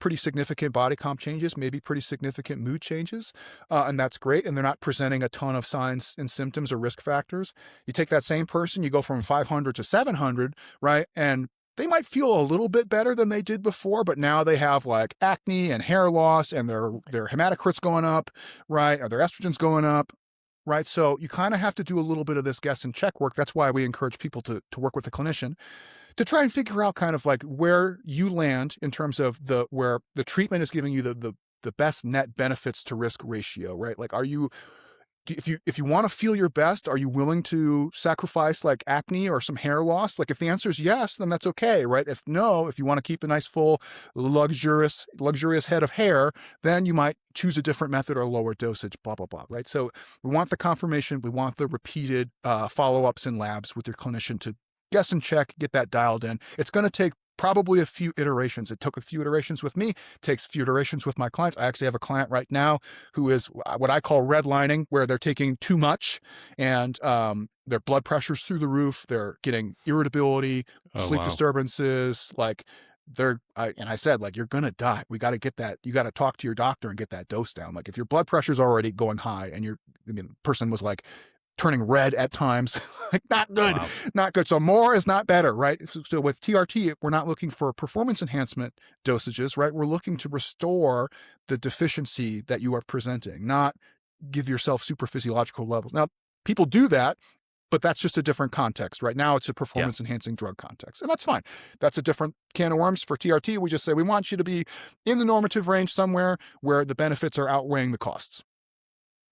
pretty significant body comp changes, maybe pretty significant mood changes, and that's great. And they're not presenting a ton of signs and symptoms or risk factors. You take that same person, you go from 500 to 700, right? And they might feel a little bit better than they did before, but now they have like acne and hair loss, and their hematocrits going up, right? Or their estrogen's going up, right? So you kind of have to do a little bit of this guess and check work. That's why we encourage people to work with a clinician to try and figure out kind of like where you land in terms of where the treatment is giving you the best net benefits to risk ratio, right? Like, if you want to feel your best, are you willing to sacrifice like acne or some hair loss? Like if the answer is yes, then that's okay, right? If no, if you want to keep a nice full luxurious head of hair, then you might choose a different method or a lower dosage, blah, blah, blah, right? So we want the confirmation. We want the repeated follow-ups in labs with your clinician to guess and check, get that dialed in. It's going to take probably a few iterations. It took a few iterations with me, takes a few iterations with my clients. I actually have a client right now who is what I call redlining, where they're taking too much and their blood pressure's through the roof. They're getting irritability, sleep disturbances, like I said, like, you're going to die. We got to get that. You got to talk to your doctor and get that dose down. Like if your blood pressure's already going high and the person was like turning red at times, like not good, not good. So more is not better, right? So with TRT, we're not looking for performance enhancement dosages, right? We're looking to restore the deficiency that you are presenting, not give yourself super physiological levels. Now, people do that, but that's just a different context. Right now, it's a performance enhancing drug context, and that's fine. That's a different can of worms. For TRT, we just say we want you to be in the normative range somewhere where the benefits are outweighing the costs.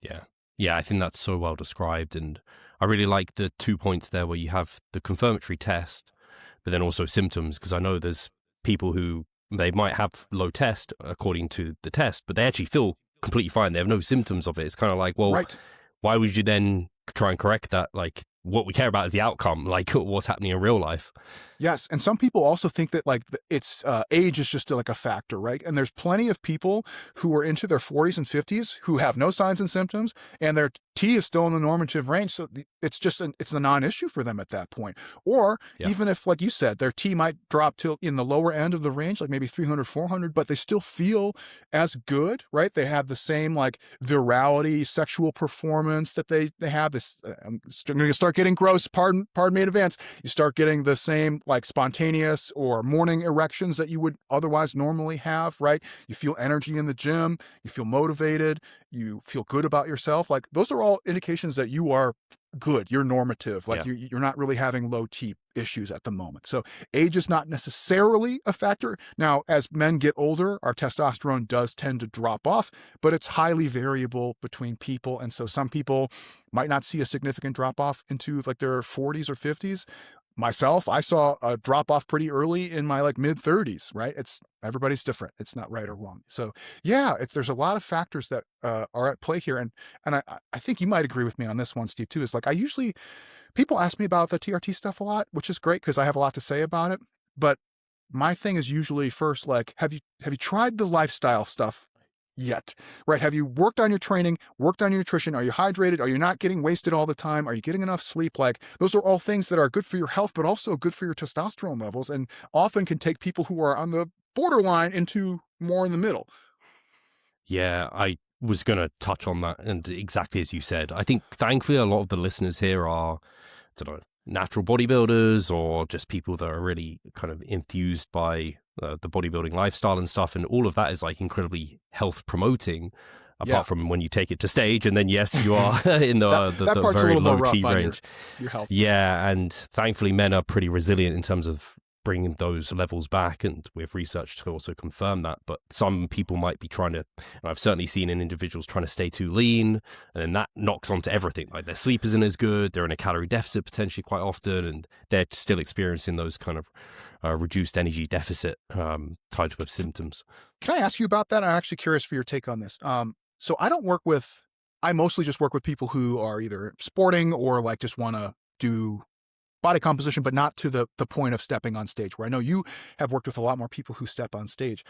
Yeah. Yeah, I think that's so well described. And I really like the 2 points there where you have the confirmatory test, but then also symptoms, because I know there's people who they might have low test according to the test, but they actually feel completely fine. They have no symptoms of it. It's kind of like, well, why would you then try and correct that? Like, what we care about is the outcome, like what's happening in real life. Yes. And some people also think that like it's age is just like a factor, right? And there's plenty of people who are into their 40s and 50s who have no signs and symptoms, and their T is still in the normative range. So it's just it's a non-issue for them at that point. Or even if, like you said, their T might drop to in the lower end of the range, like maybe 300, 400, but they still feel as good, right? They have the same like virality, sexual performance that they have. This, I'm going to start getting gross, pardon me in advance. You start getting the same like spontaneous or morning erections that you would otherwise normally have, right? You feel energy in the gym, you feel motivated, you feel good about yourself. Like those are all indications that you are good, you're normative, like you're not really having low T issues at the moment. So age is not necessarily a factor. Now, as men get older, our testosterone does tend to drop off, but it's highly variable between people. And so some people might not see a significant drop off into like their 40s or 50s. myself, I saw a drop off pretty early in my like mid 30s, right? Everybody's different. It's not right or wrong. So yeah, there's a lot of factors that are at play here. And I think you might agree with me on this one, Steve, too, is like, people ask me about the TRT stuff a lot, which is great because I have a lot to say about it. But my thing is usually first, like, have you tried the lifestyle stuff yet, right? Have you worked on your training, worked on your nutrition? Are you hydrated? Are you not getting wasted all the time? Are you getting enough sleep? Like, those are all things that are good for your health, but also good for your testosterone levels, and often can take people who are on the borderline into more in the middle. Yeah, I was going to touch on that. And exactly as you said, I think thankfully a lot of the listeners here are, I don't know, natural bodybuilders or just people that are really kind of enthused by the bodybuilding lifestyle and stuff. And all of that is like incredibly health promoting, apart from when you take it to stage. And then, yes, you are in the part's very a little low more rough T on range. Your health. Yeah. And thankfully, men are pretty resilient in terms of bringing those levels back, and we have research to also confirm that. But some people might be trying to, and I've certainly seen in individuals trying to stay too lean, and then that knocks onto everything. Like their sleep isn't as good, they're in a calorie deficit potentially quite often, and they're still experiencing those kind of reduced energy deficit type of symptoms. Can I ask you about that? I'm actually curious for your take on this. So I mostly just work with people who are either sporting or like just want to do body composition, but not to the point of stepping on stage, where I know you have worked with a lot more people who step on stage.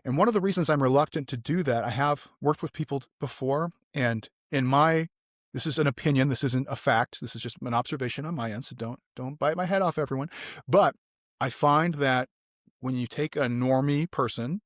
And one of the reasons I'm reluctant to do that, I have worked with people before, and this is an opinion, this isn't a fact, this is just an observation on my end, so don't bite my head off, everyone. But I find that when you take a normie person,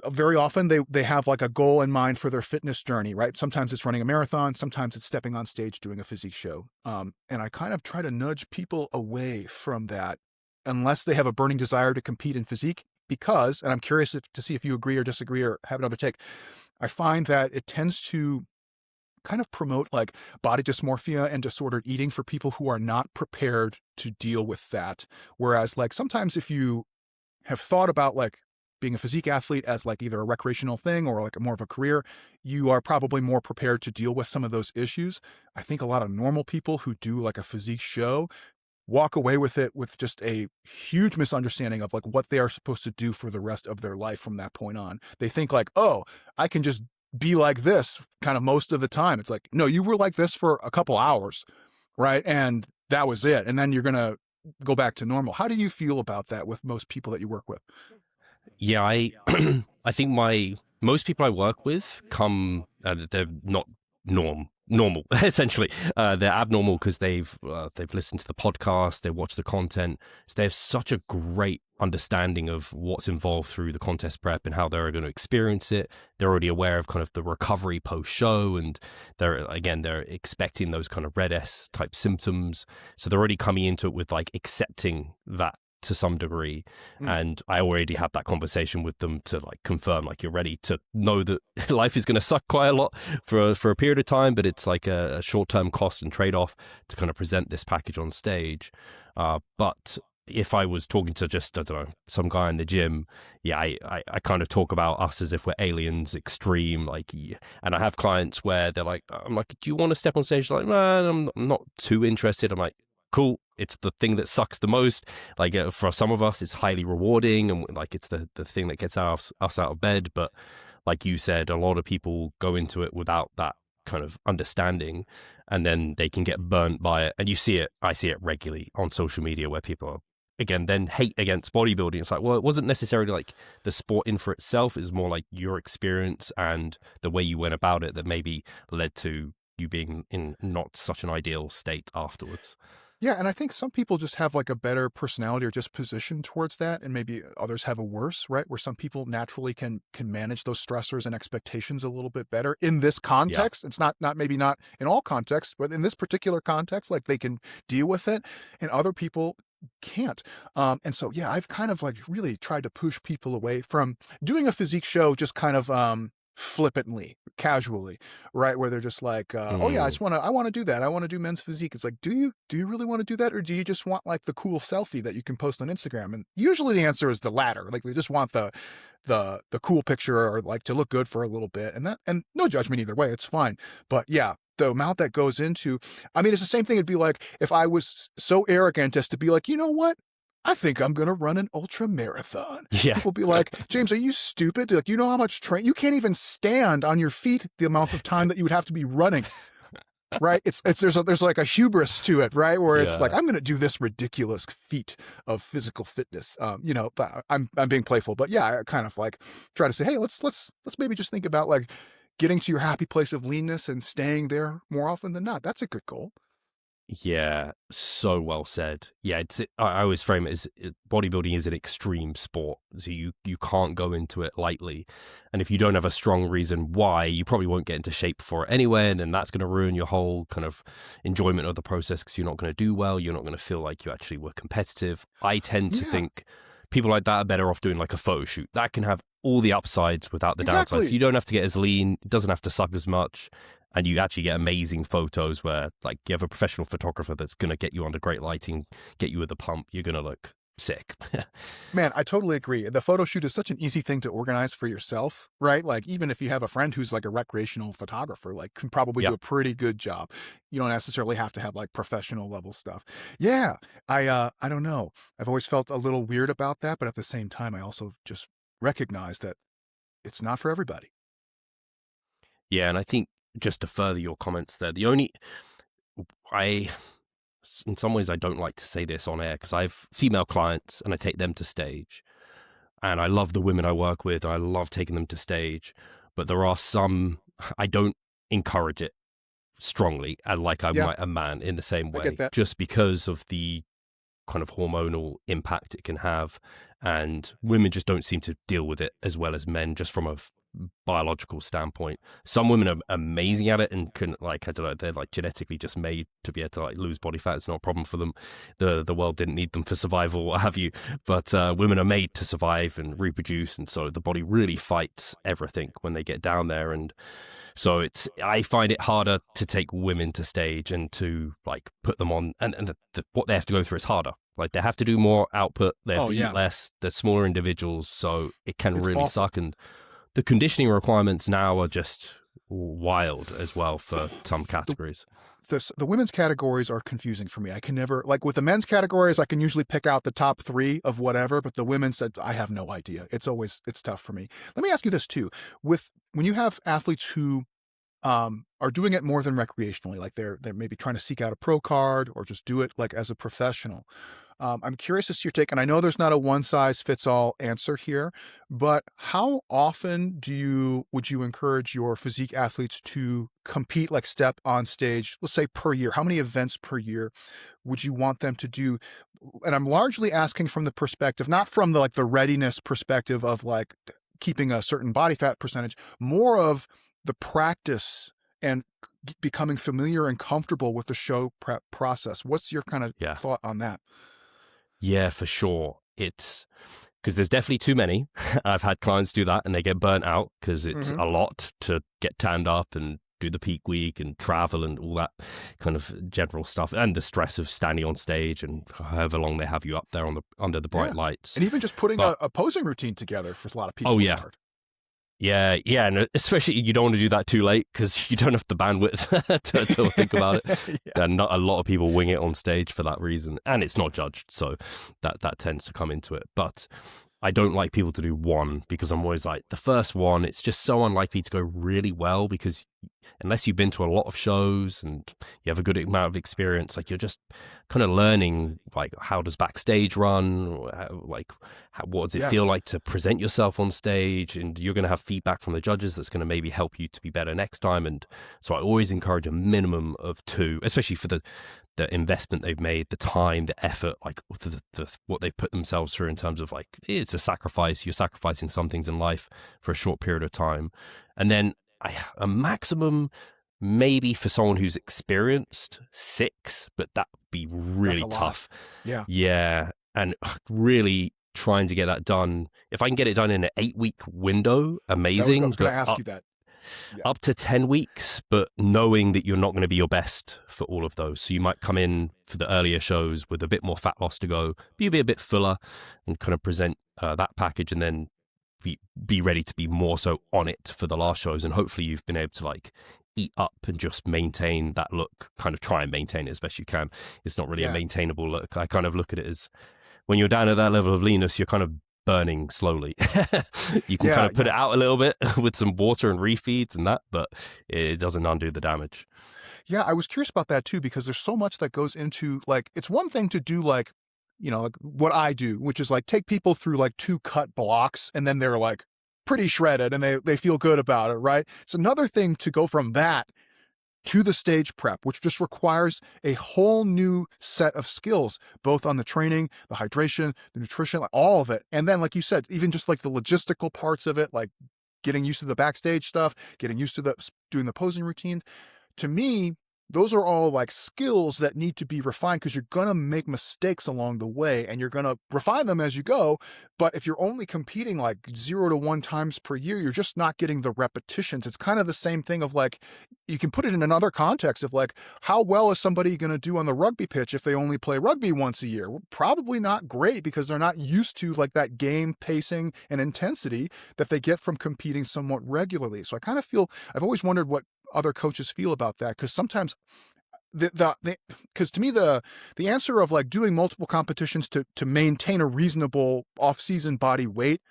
very often they have like a goal in mind for their fitness journey, right? Sometimes it's running a marathon, sometimes it's stepping on stage doing a physique show. And I kind of try to nudge people away from that unless they have a burning desire to compete in physique, because, and I'm curious to see if you agree or disagree or have another take, I find that it tends to kind of promote like body dysmorphia and disordered eating for people who are not prepared to deal with that. Whereas like sometimes if you have thought about like being a physique athlete as like either a recreational thing or like more of a career, you are probably more prepared to deal with some of those issues. I think a lot of normal people who do like a physique show walk away with it with just a huge misunderstanding of like what they are supposed to do for the rest of their life from that point on. They think like, oh, I can just be like this kind of most of the time. It's like, no, you were like this for a couple hours, right? And that was it. And then you're going to go back to normal. How do you feel about that with most people that you work with? Yeah, I I think most people I work with they're not normal essentially. They're abnormal because they've listened to the podcast, they watch the content, so they have such a great understanding of what's involved through the contest prep and how they're going to experience it. They're already aware of kind of the recovery post show, and they're expecting those kind of red S type symptoms, so they're already coming into it with like accepting that to some degree. And I already had that conversation with them to like confirm like you're ready to know that life is going to suck quite a lot for a period of time, but it's like a short-term cost and trade-off to kind of present this package on stage. But if I was talking to just, I don't know, some guy in the gym, yeah, I kind of talk about us as if we're aliens, extreme, like, and I have clients where they're like, I'm like, do you want to step on stage? They're like, man, I'm not too interested. I'm like, cool. It's the thing that sucks the most. Like for some of us, it's highly rewarding, and like it's the thing that gets us out of bed. But like you said, a lot of people go into it without that kind of understanding, and then they can get burnt by it. And you see it. I see it regularly on social media where people are, again, then hate against bodybuilding. It's like, well, it wasn't necessarily like the sport in for itself. It's more like your experience and the way you went about it that maybe led to you being in not such an ideal state afterwards. Yeah, and I think some people just have like a better personality or just position towards that, and maybe others have a worse, right? Where some people naturally can manage those stressors and expectations a little bit better in this context. Yeah. It's not maybe not in all contexts, but in this particular context, like they can deal with it, and other people can't. And so, yeah, I've kind of like really tried to push people away from doing a physique show just kind of flippantly, casually, right? Where they're just like, oh yeah, I want to do that. I want to do men's physique. It's like, do you really want to do that? Or do you just want like the cool selfie that you can post on Instagram? And usually the answer is the latter. Like they just want the cool picture or like to look good for a little bit, and no judgment either way. It's fine. But yeah, the amount that goes into, I mean, it's the same thing. It'd be like if I was so arrogant as to be like, you know what? I think I'm going to run an ultra marathon. Yeah. People be like, James, are you stupid? Like, you know how much you can't even stand on your feet the amount of time that you would have to be running. Right. There's like a hubris to it, right? Where it's like, I'm going to do this ridiculous feat of physical fitness. But I'm being playful, but yeah, I kind of like try to say, hey, let's maybe just think about like getting to your happy place of leanness and staying there more often than not. That's a good goal. Yeah, so well said. Yeah, I always frame it as bodybuilding is an extreme sport, so you can't go into it lightly. And if you don't have a strong reason why, you probably won't get into shape for it anyway, and then that's going to ruin your whole kind of enjoyment of the process because you're not going to do well, you're not going to feel like you actually were competitive. I tend to think people like that are better off doing like a photo shoot. That can have all the upsides without the downsides. You don't have to get as lean, it doesn't have to suck as much. And you actually get amazing photos where, like, you have a professional photographer that's going to get you under great lighting, get you with a pump. You're going to look sick. Man, I totally agree. The photo shoot is such an easy thing to organize for yourself, right? Like, even if you have a friend who's like a recreational photographer, like, can probably do a pretty good job. You don't necessarily have to have like professional level stuff. Yeah, I don't know. I've always felt a little weird about that, but at the same time, I also just recognize that it's not for everybody. Yeah, and I think just to further your comments there, in some ways, I don't like to say this on air because I have female clients and I take them to stage. And I love the women I work with. I love taking them to stage. But there are some, I don't encourage it strongly, and like I might a man in the same way, just because of the kind of hormonal impact it can have. And women just don't seem to deal with it as well as men, just from a biological standpoint. Some women are amazing at it and can, like, I don't know, they're like genetically just made to be able to like lose body fat. It's not a problem for them. The world didn't need them for survival, what have you. But women are made to survive and reproduce, and so the body really fights everything when they get down there. And so I find it harder to take women to stage and to like put them on, and what they have to go through is harder. Like they have to do more output, they have to eat less, they're smaller individuals, so it can really suck. And the conditioning requirements now are just wild as well for some categories. The women's categories are confusing for me. I can never, like with the men's categories, I can usually pick out the top 3 of whatever, but the women's, I have no idea. It's tough for me. Let me ask you this too. When you have athletes who are doing it more than recreationally, like they're maybe trying to seek out a pro card or just do it like as a professional. I'm curious as to your take, and I know there's not a one size fits all answer here, but how often would you encourage your physique athletes to compete, like step on stage, let's say per year? How many events per year would you want them to do? And I'm largely asking from the perspective, not from the like the readiness perspective of like keeping a certain body fat percentage, more of the practice and becoming familiar and comfortable with the show prep process. What's your kind of thought on that? Yeah, for sure. It's because there's definitely too many. I've had clients do that and they get burnt out because it's a lot to get tanned up and do the peak week and travel and all that kind of general stuff, and the stress of standing on stage and however long they have you up there under the bright lights. And even just putting a posing routine together for a lot of people. Oh, yeah. Yeah, and especially you don't want to do that too late because you don't have the bandwidth to think about it. And not a lot of people wing it on stage for that reason, and it's not judged, so that tends to come into it. But I don't like people to do one because I'm always like, the first one, it's just so unlikely to go really well because unless you've been to a lot of shows and you have a good amount of experience, like you're just kind of learning, like, how does backstage run? What does it feel like to present yourself on stage? And you're going to have feedback from the judges that's going to maybe help you to be better next time. And so I always encourage a minimum of 2, especially for the investment they've made, the time, the effort, like what they've put themselves through in terms of like, it's a sacrifice. You're sacrificing some things in life for a short period of time. And then a maximum, maybe for someone who's experienced, 6, but that would be really tough. Yeah. Yeah. And really trying to get that done. If I can get it done in an 8-week window, amazing. I was going but to ask you that. Yeah. Up to 10 weeks, but knowing that you're not going to be your best for all of those. So you might come in for the earlier shows with a bit more fat loss to go, be a bit fuller and kind of present that package, and then be ready to be more so on it for the last shows. And hopefully you've been able to like eat up and just maintain that look, kind of try and maintain it as best you can. It's not really a maintainable look. I kind of look at it as when you're down at that level of leanness, you're kind of burning slowly. You can kind of put it out a little bit with some water and refeeds and that, but it doesn't undo the damage. Yeah, I was curious about that too, because there's so much that goes into like, it's one thing to do like, you know, like what I do, which is like take people through like 2 cut blocks and then they're like pretty shredded and they feel good about it, right? It's another thing to go from that to the stage prep, which just requires a whole new set of skills, both on the training, the hydration, the nutrition, like all of it. And then, like you said, even just like the logistical parts of it, like getting used to the backstage stuff, getting used to doing the posing routines. To me, those are all like skills that need to be refined, because you're going to make mistakes along the way and you're going to refine them as you go. But if you're only competing like 0 to 1 times per year, you're just not getting the repetitions. It's kind of the same thing of like, you can put it in another context of like, how well is somebody going to do on the rugby pitch if they only play rugby once a year? Well, probably not great, because they're not used to like that game pacing and intensity that they get from competing somewhat regularly. So I kind of feel, I've always wondered what other coaches feel about that, because sometimes because to me the answer of like doing multiple competitions to maintain a reasonable off-season body weight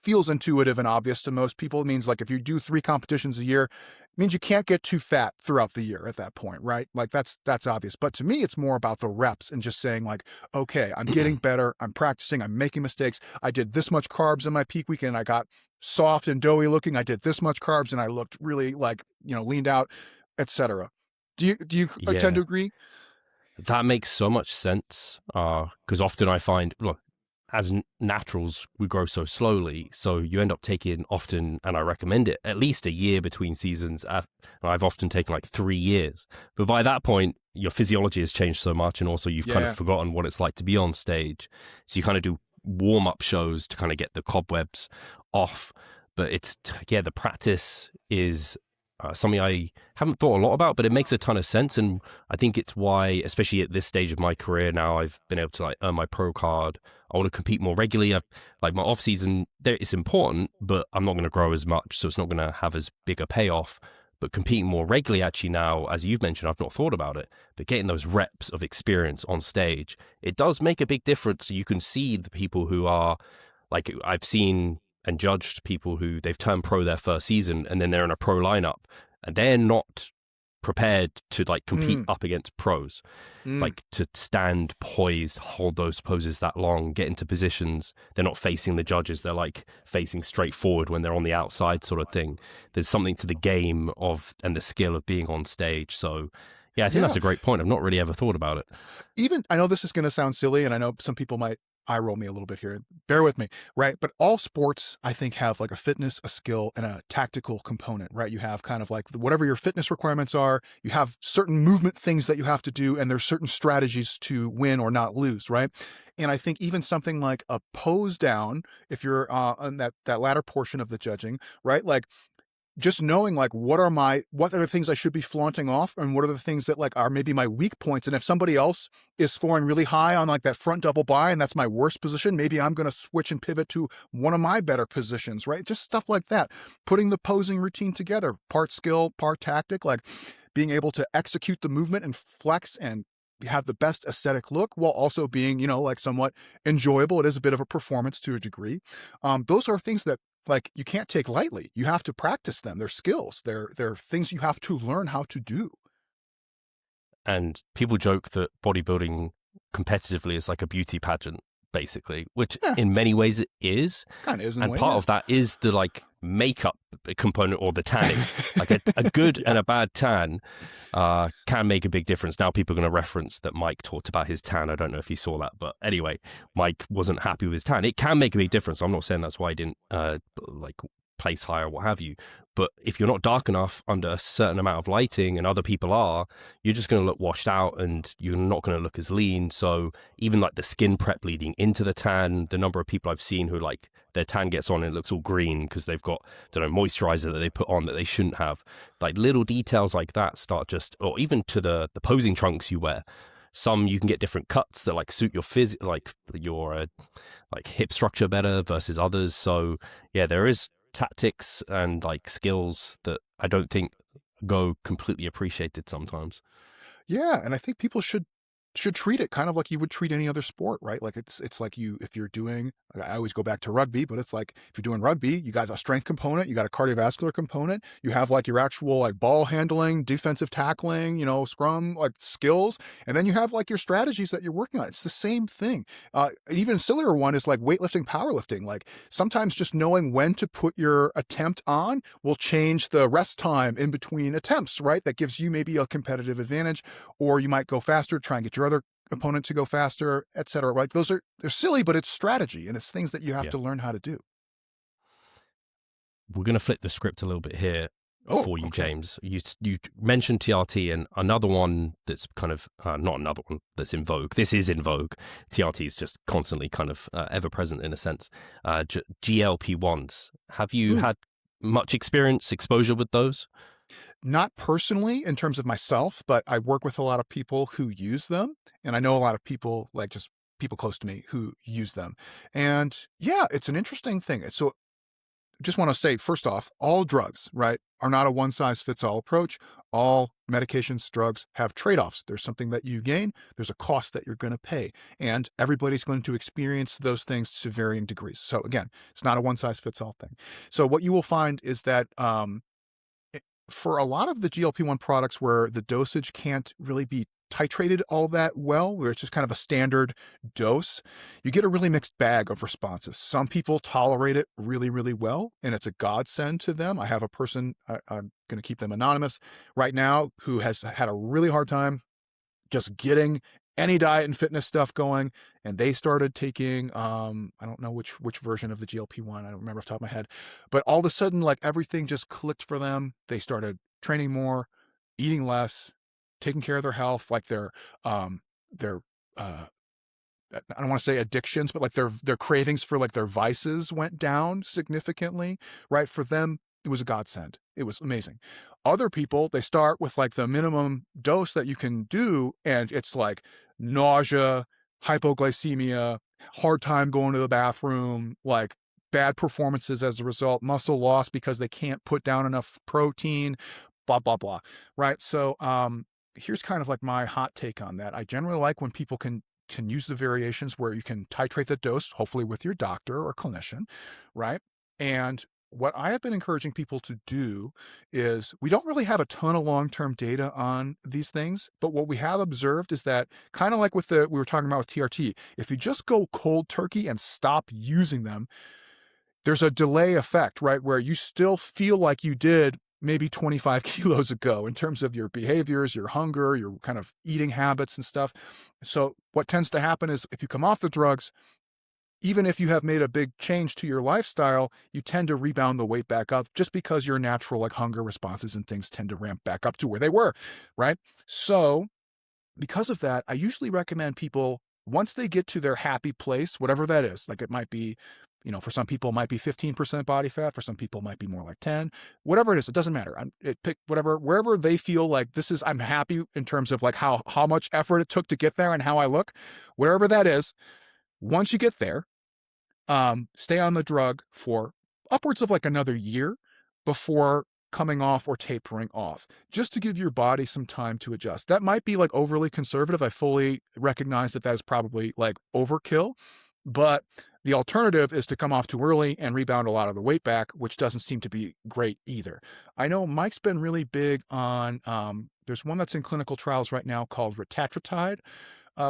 feels intuitive and obvious to most people. It means like if you do 3 competitions a year, it means you can't get too fat throughout the year at that point, right? Like that's obvious. But to me, it's more about the reps and just saying like, okay, I'm getting better, I'm practicing, I'm making mistakes. I did this much carbs in my peak weekend, I got soft and doughy looking. I did this much carbs and I looked really like, you know, leaned out, etc. Do you tend to agree? That makes so much sense, because often I find, look, as naturals, we grow so slowly, so you end up taking often, and I recommend it, at least a year between seasons. I've often taken like 3 years, but by that point, your physiology has changed so much, and also you've kind of forgotten what it's like to be on stage. So you kind of do warm-up shows to kind of get the cobwebs off. But it's, the practice is something I haven't thought a lot about, but it makes a ton of sense. And I think it's why, especially at this stage of my career now, I've been able to like earn my pro card. I want to compete more regularly. Like my off season, it's important, but I'm not going to grow as much, so it's not going to have as big a payoff. But competing more regularly, actually now, as you've mentioned, I've not thought about it, but getting those reps of experience on stage, it does make a big difference. You can see the people who are, like I've seen and judged people who they've turned pro their first season and then they're in a pro lineup and they're not prepared to like compete up against pros, like to stand poised, hold those poses that long, get into positions. They're not facing the judges. They're like facing straight forward when they're on the outside sort of thing. There's something to the game of and the skill of being on stage. So yeah, I think that's a great point. I've not really ever thought about it. Even, I know this is going to sound silly and I know some people might eye roll me a little bit here. Bear with me, right? But all sports, I think, have like a fitness, a skill, and a tactical component, right? You have kind of like whatever your fitness requirements are, you have certain movement things that you have to do, and there's certain strategies to win or not lose, right? And I think even something like a pose down, if you're on that latter portion of the judging, right? Like just knowing like what are the things I should be flaunting off and what are the things that like are maybe my weak points. And if somebody else is scoring really high on like that front double bi and that's my worst position, maybe I'm going to switch and pivot to one of my better positions, right? Just stuff like that. Putting the posing routine together, part skill, part tactic, like being able to execute the movement and flex and have the best aesthetic look while also being, you know, like somewhat enjoyable. It is a bit of a performance to a degree. Those are things that like you can't take lightly. You have to practice them. They're skills. They're things you have to learn how to do. And people joke that bodybuilding competitively is like a beauty pageant, basically, which in many ways it is. Kind of is in a and way, part of that is the like makeup component or the tanning. Like a good and a bad tan can make a big difference. Now people are going to reference that Mike talked about his tan. I don't know if you saw that, but anyway, Mike wasn't happy with his tan. It can make a big difference. I'm not saying that's why he didn't like place higher, what have you. But if you're not dark enough under a certain amount of lighting and other people are, you're just going to look washed out and you're not going to look as lean. So even like the skin prep leading into the tan, the number of people I've seen who like their tan gets on and it looks all green because they've got, I don't know, moisturizer that they put on that they shouldn't have. Like little details like that start just, or even to the posing trunks you wear. Some you can get different cuts that like suit your like your like hip structure better versus others. So yeah, there is tactics and like skills that I don't think go completely appreciated sometimes. Yeah, and I think people should treat it kind of like you would treat any other sport, right? Like it's like if you're doing, I always go back to rugby, but it's like if you're doing rugby, you got a strength component, you got a cardiovascular component, you have like your actual like ball handling, defensive tackling, scrum like skills, and then you have like your strategies that you're working on. It's the same thing. Even a sillier one is like weightlifting, powerlifting. Like sometimes just knowing when to put your attempt on will change the rest time in between attempts, right? That gives you maybe a competitive advantage, or you might go faster, try and get your other opponent to go faster, etc. Right? They're silly, but it's strategy and it's things that you have to learn how to do. We're going to flip the script a little bit here for you, okay. James. You mentioned TRT, and another one that's kind of not another one that's in vogue. This is in vogue. TRT is just constantly kind of ever present in a sense. GLP-1s. Have you had much exposure with those? Not personally in terms of myself, but I work with a lot of people who use them. And I know a lot of people, like just people close to me, who use them. And yeah, it's an interesting thing. So just want to say, first off, all drugs, right, are not a one-size-fits-all approach. All medications, drugs have trade-offs. There's something that you gain. There's a cost that you're going to pay. And everybody's going to experience those things to varying degrees. So again, it's not a one-size-fits-all thing. So what you will find is that for a lot of the GLP-1 products where the dosage can't really be titrated all that well, where it's just kind of a standard dose, you get a really mixed bag of responses. Some people tolerate it really, really well, and it's a godsend to them. I have a person, I'm going to keep them anonymous right now, who has had a really hard time just getting any diet and fitness stuff going. And they started taking, I don't know which version of the GLP-1, I don't remember off the top of my head, but all of a sudden, like everything just clicked for them. They started training more, eating less, taking care of their health, like their I don't want to say addictions, but like their cravings for like their vices went down significantly, right? For them, it was a godsend. It was amazing. Other people, they start with like the minimum dose that you can do, and it's like nausea, hypoglycemia, hard time going to the bathroom, like bad performances as a result, muscle loss because they can't put down enough protein, blah, blah, blah, right? So here's kind of like my hot take on that. I generally like when people can use the variations where you can titrate the dose, hopefully with your doctor or clinician, right? And what I have been encouraging people to do is, we don't really have a ton of long-term data on these things, but what we have observed is that, kind of like with we were talking about with TRT, if you just go cold turkey and stop using them, there's a delay effect, right? Where you still feel like you did maybe 25 kilos ago in terms of your behaviors, your hunger, your kind of eating habits and stuff. So what tends to happen is, if you come off the drugs, even if you have made a big change to your lifestyle, you tend to rebound the weight back up, just because your natural like hunger responses and things tend to ramp back up to where they were, right? So because of that, I usually recommend people, once they get to their happy place, whatever that is, like it might be, for some people it might be 15% body fat, for some people it might be more like 10, whatever it is, it doesn't matter. Pick whatever, wherever they feel like I'm happy in terms of like how much effort it took to get there and how I look, wherever that is. Once you get there, stay on the drug for upwards of like another year before coming off or tapering off, just to give your body some time to adjust. That might be like overly conservative. I fully recognize that is probably like overkill, but the alternative is to come off too early and rebound a lot of the weight back, which doesn't seem to be great either. I know Mike's been really big on, there's one that's in clinical trials right now called retatrutide,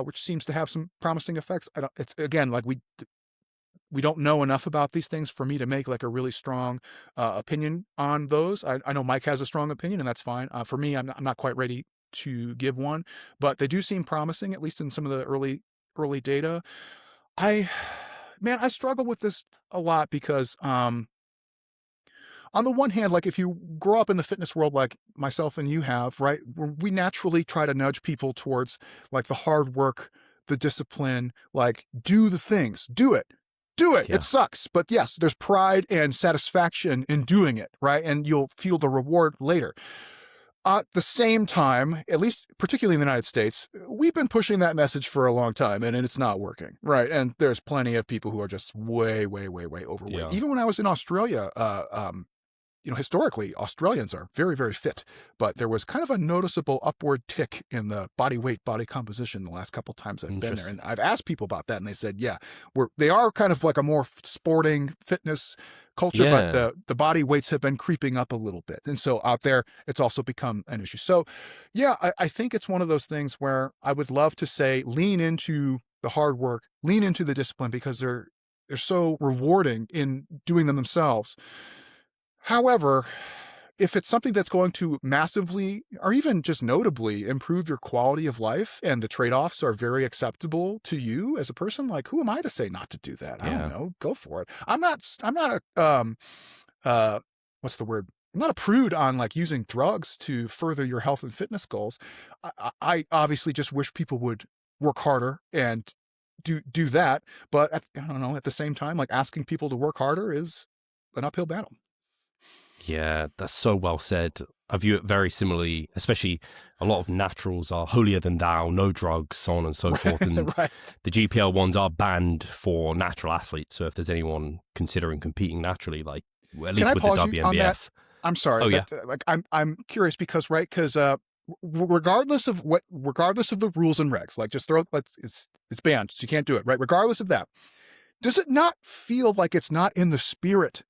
which seems to have some promising effects. It's again, like we don't know enough about these things for me to make like a really strong opinion on those. I know Mike has a strong opinion, and that's fine. For me, I'm not quite ready to give one, but they do seem promising, at least in some of the early data. I struggle with this a lot because on the one hand, like if you grow up in the fitness world like myself and you have, right, we naturally try to nudge people towards like the hard work, the discipline, like do the things, do it. Yeah. It sucks. But yes, there's pride and satisfaction in doing it, right? And you'll feel the reward later. At the same time, at least particularly in the United States, we've been pushing that message for a long time and it's not working, right? And there's plenty of people who are just way, way, way, way overweight. Yeah. Even when I was in Australia, historically, Australians are very, very fit, but there was kind of a noticeable upward tick in the body weight, body composition the last couple of times I've been there. And I've asked people about that and they said, yeah, they are kind of like a more sporting fitness culture, but the body weights have been creeping up a little bit. And so out there, it's also become an issue. So yeah, I think it's one of those things where I would love to say, lean into the hard work, lean into the discipline because they're so rewarding in doing them themselves. However, if it's something that's going to massively or even just notably improve your quality of life and the trade-offs are very acceptable to you as a person, like who am I to say not to do that? I don't know. Go for it. I'm not a what's the word? I'm not a prude on like using drugs to further your health and fitness goals. I obviously just wish people would work harder and do that. But I don't know, at the same time, like asking people to work harder is an uphill battle. Yeah, that's so well said. I view it very similarly, especially a lot of naturals are holier than thou, no drugs, so on and so forth. And Right. the GPL ones are banned for natural athletes. So if there's anyone considering competing naturally, like at least with the WNBF. I'm sorry. Oh, yeah. Like I'm curious because regardless of the rules and regs, like just it's banned. So you can't do it, right? Regardless of that, does it not feel like it's not in the spirit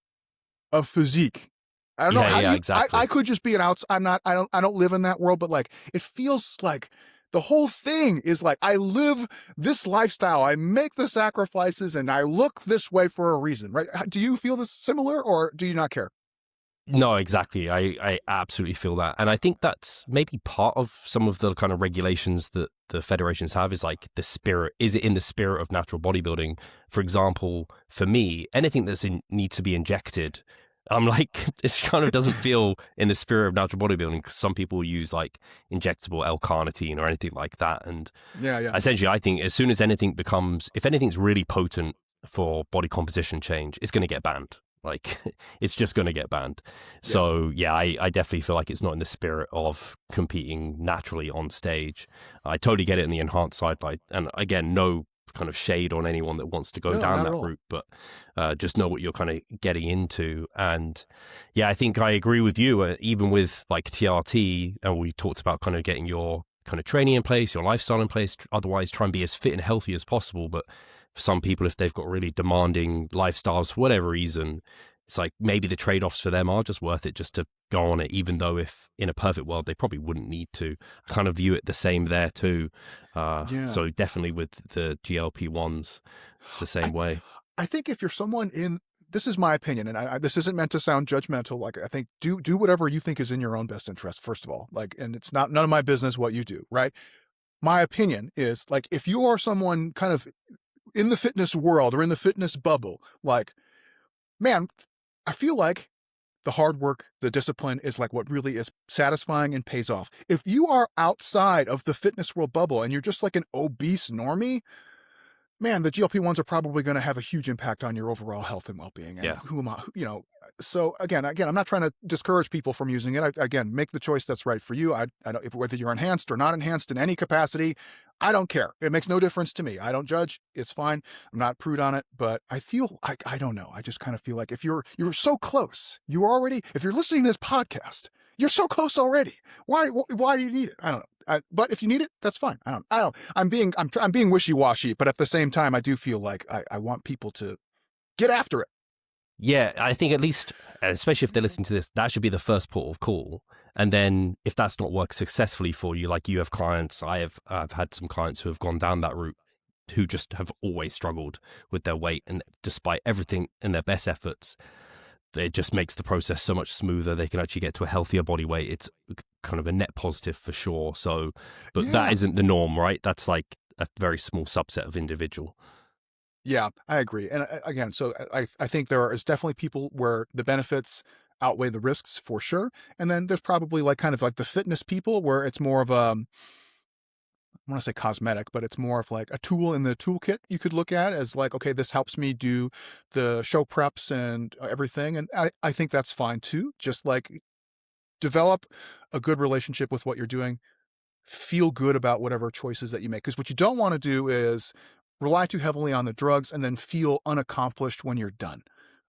of physique? I don't know how exactly. I could just be I don't live in that world, but like it feels like the whole thing is like I live this lifestyle, I make the sacrifices, and I look this way for a reason, right? Do you feel this similar, or do you not care? No, exactly. I absolutely feel that. And I think that's maybe part of some of the kind of regulations that the federations have is like the spirit. Is it in the spirit of natural bodybuilding? For example, for me, anything that's needs to be injected, I'm like, this kind of doesn't feel in the spirit of natural bodybuilding because some people use like injectable L-carnitine or anything like that. And essentially, I think as soon as if anything's really potent for body composition change, it's going to get banned. Like, it's just going to get banned. So, I definitely feel like it's not in the spirit of competing naturally on stage. I totally get it in the enhanced side. And again, no kind of shade on anyone that wants to go down that route, but just know what you're kind of getting into. And I think I agree with you, even with like TRT, and we talked about kind of getting your kind of training in place, your lifestyle in place, otherwise try and be as fit and healthy as possible. But for some people, if they've got really demanding lifestyles for whatever reason, it's like maybe the trade-offs for them are just worth it just to go on it, even though if in a perfect world, they probably wouldn't need to. I kind of view it the same there too. So definitely with the GLP-1s, the same way. I think if you're someone this is my opinion, and this isn't meant to sound judgmental. Like I think do whatever you think is in your own best interest, first of all. Like, and it's none of my business what you do, right? My opinion is like if you are someone kind of in the fitness world or in the fitness bubble, like, man, I feel like the hard work, the discipline is like what really is satisfying and pays off. If you are outside of the fitness world bubble and you're just like an obese normie, man, the GLP-1s are probably going to have a huge impact on your overall health and well-being. And who am I, so again, I'm not trying to discourage people from using it. Again, make the choice that's right for you. I don't, whether you're enhanced or not enhanced in any capacity, I don't care. It makes no difference to me. I don't judge. It's fine. I'm not prude on it, but I feel I don't know. I just kind of feel like if you're so close, if you're listening to this podcast, you're so close already. Why do you need it? I don't know. But if you need it, that's fine. I'm being wishy-washy, but at the same time, I do feel like I want people to get after it. Yeah, I think at least, especially if they're listening to this, that should be the first port of call. And then if that's not worked successfully for you, like you have clients, I've had some clients who have gone down that route who just have always struggled with their weight. And despite everything and their best efforts, it just makes the process so much smoother. They can actually get to a healthier body weight. It's kind of a net positive for sure. So, but that isn't the norm, right? That's like a very small subset of individual. Yeah, I agree. And again, so I think there is definitely people where the benefits outweigh the risks for sure. And then there's probably like kind of like the fitness people where it's more of a, I want to say cosmetic, but it's more of like a tool in the toolkit you could look at as like, okay, this helps me do the show preps and everything. And I think that's fine too. Just like develop a good relationship with what you're doing, feel good about whatever choices that you make. Because what you don't want to do is rely too heavily on the drugs and then feel unaccomplished when you're done,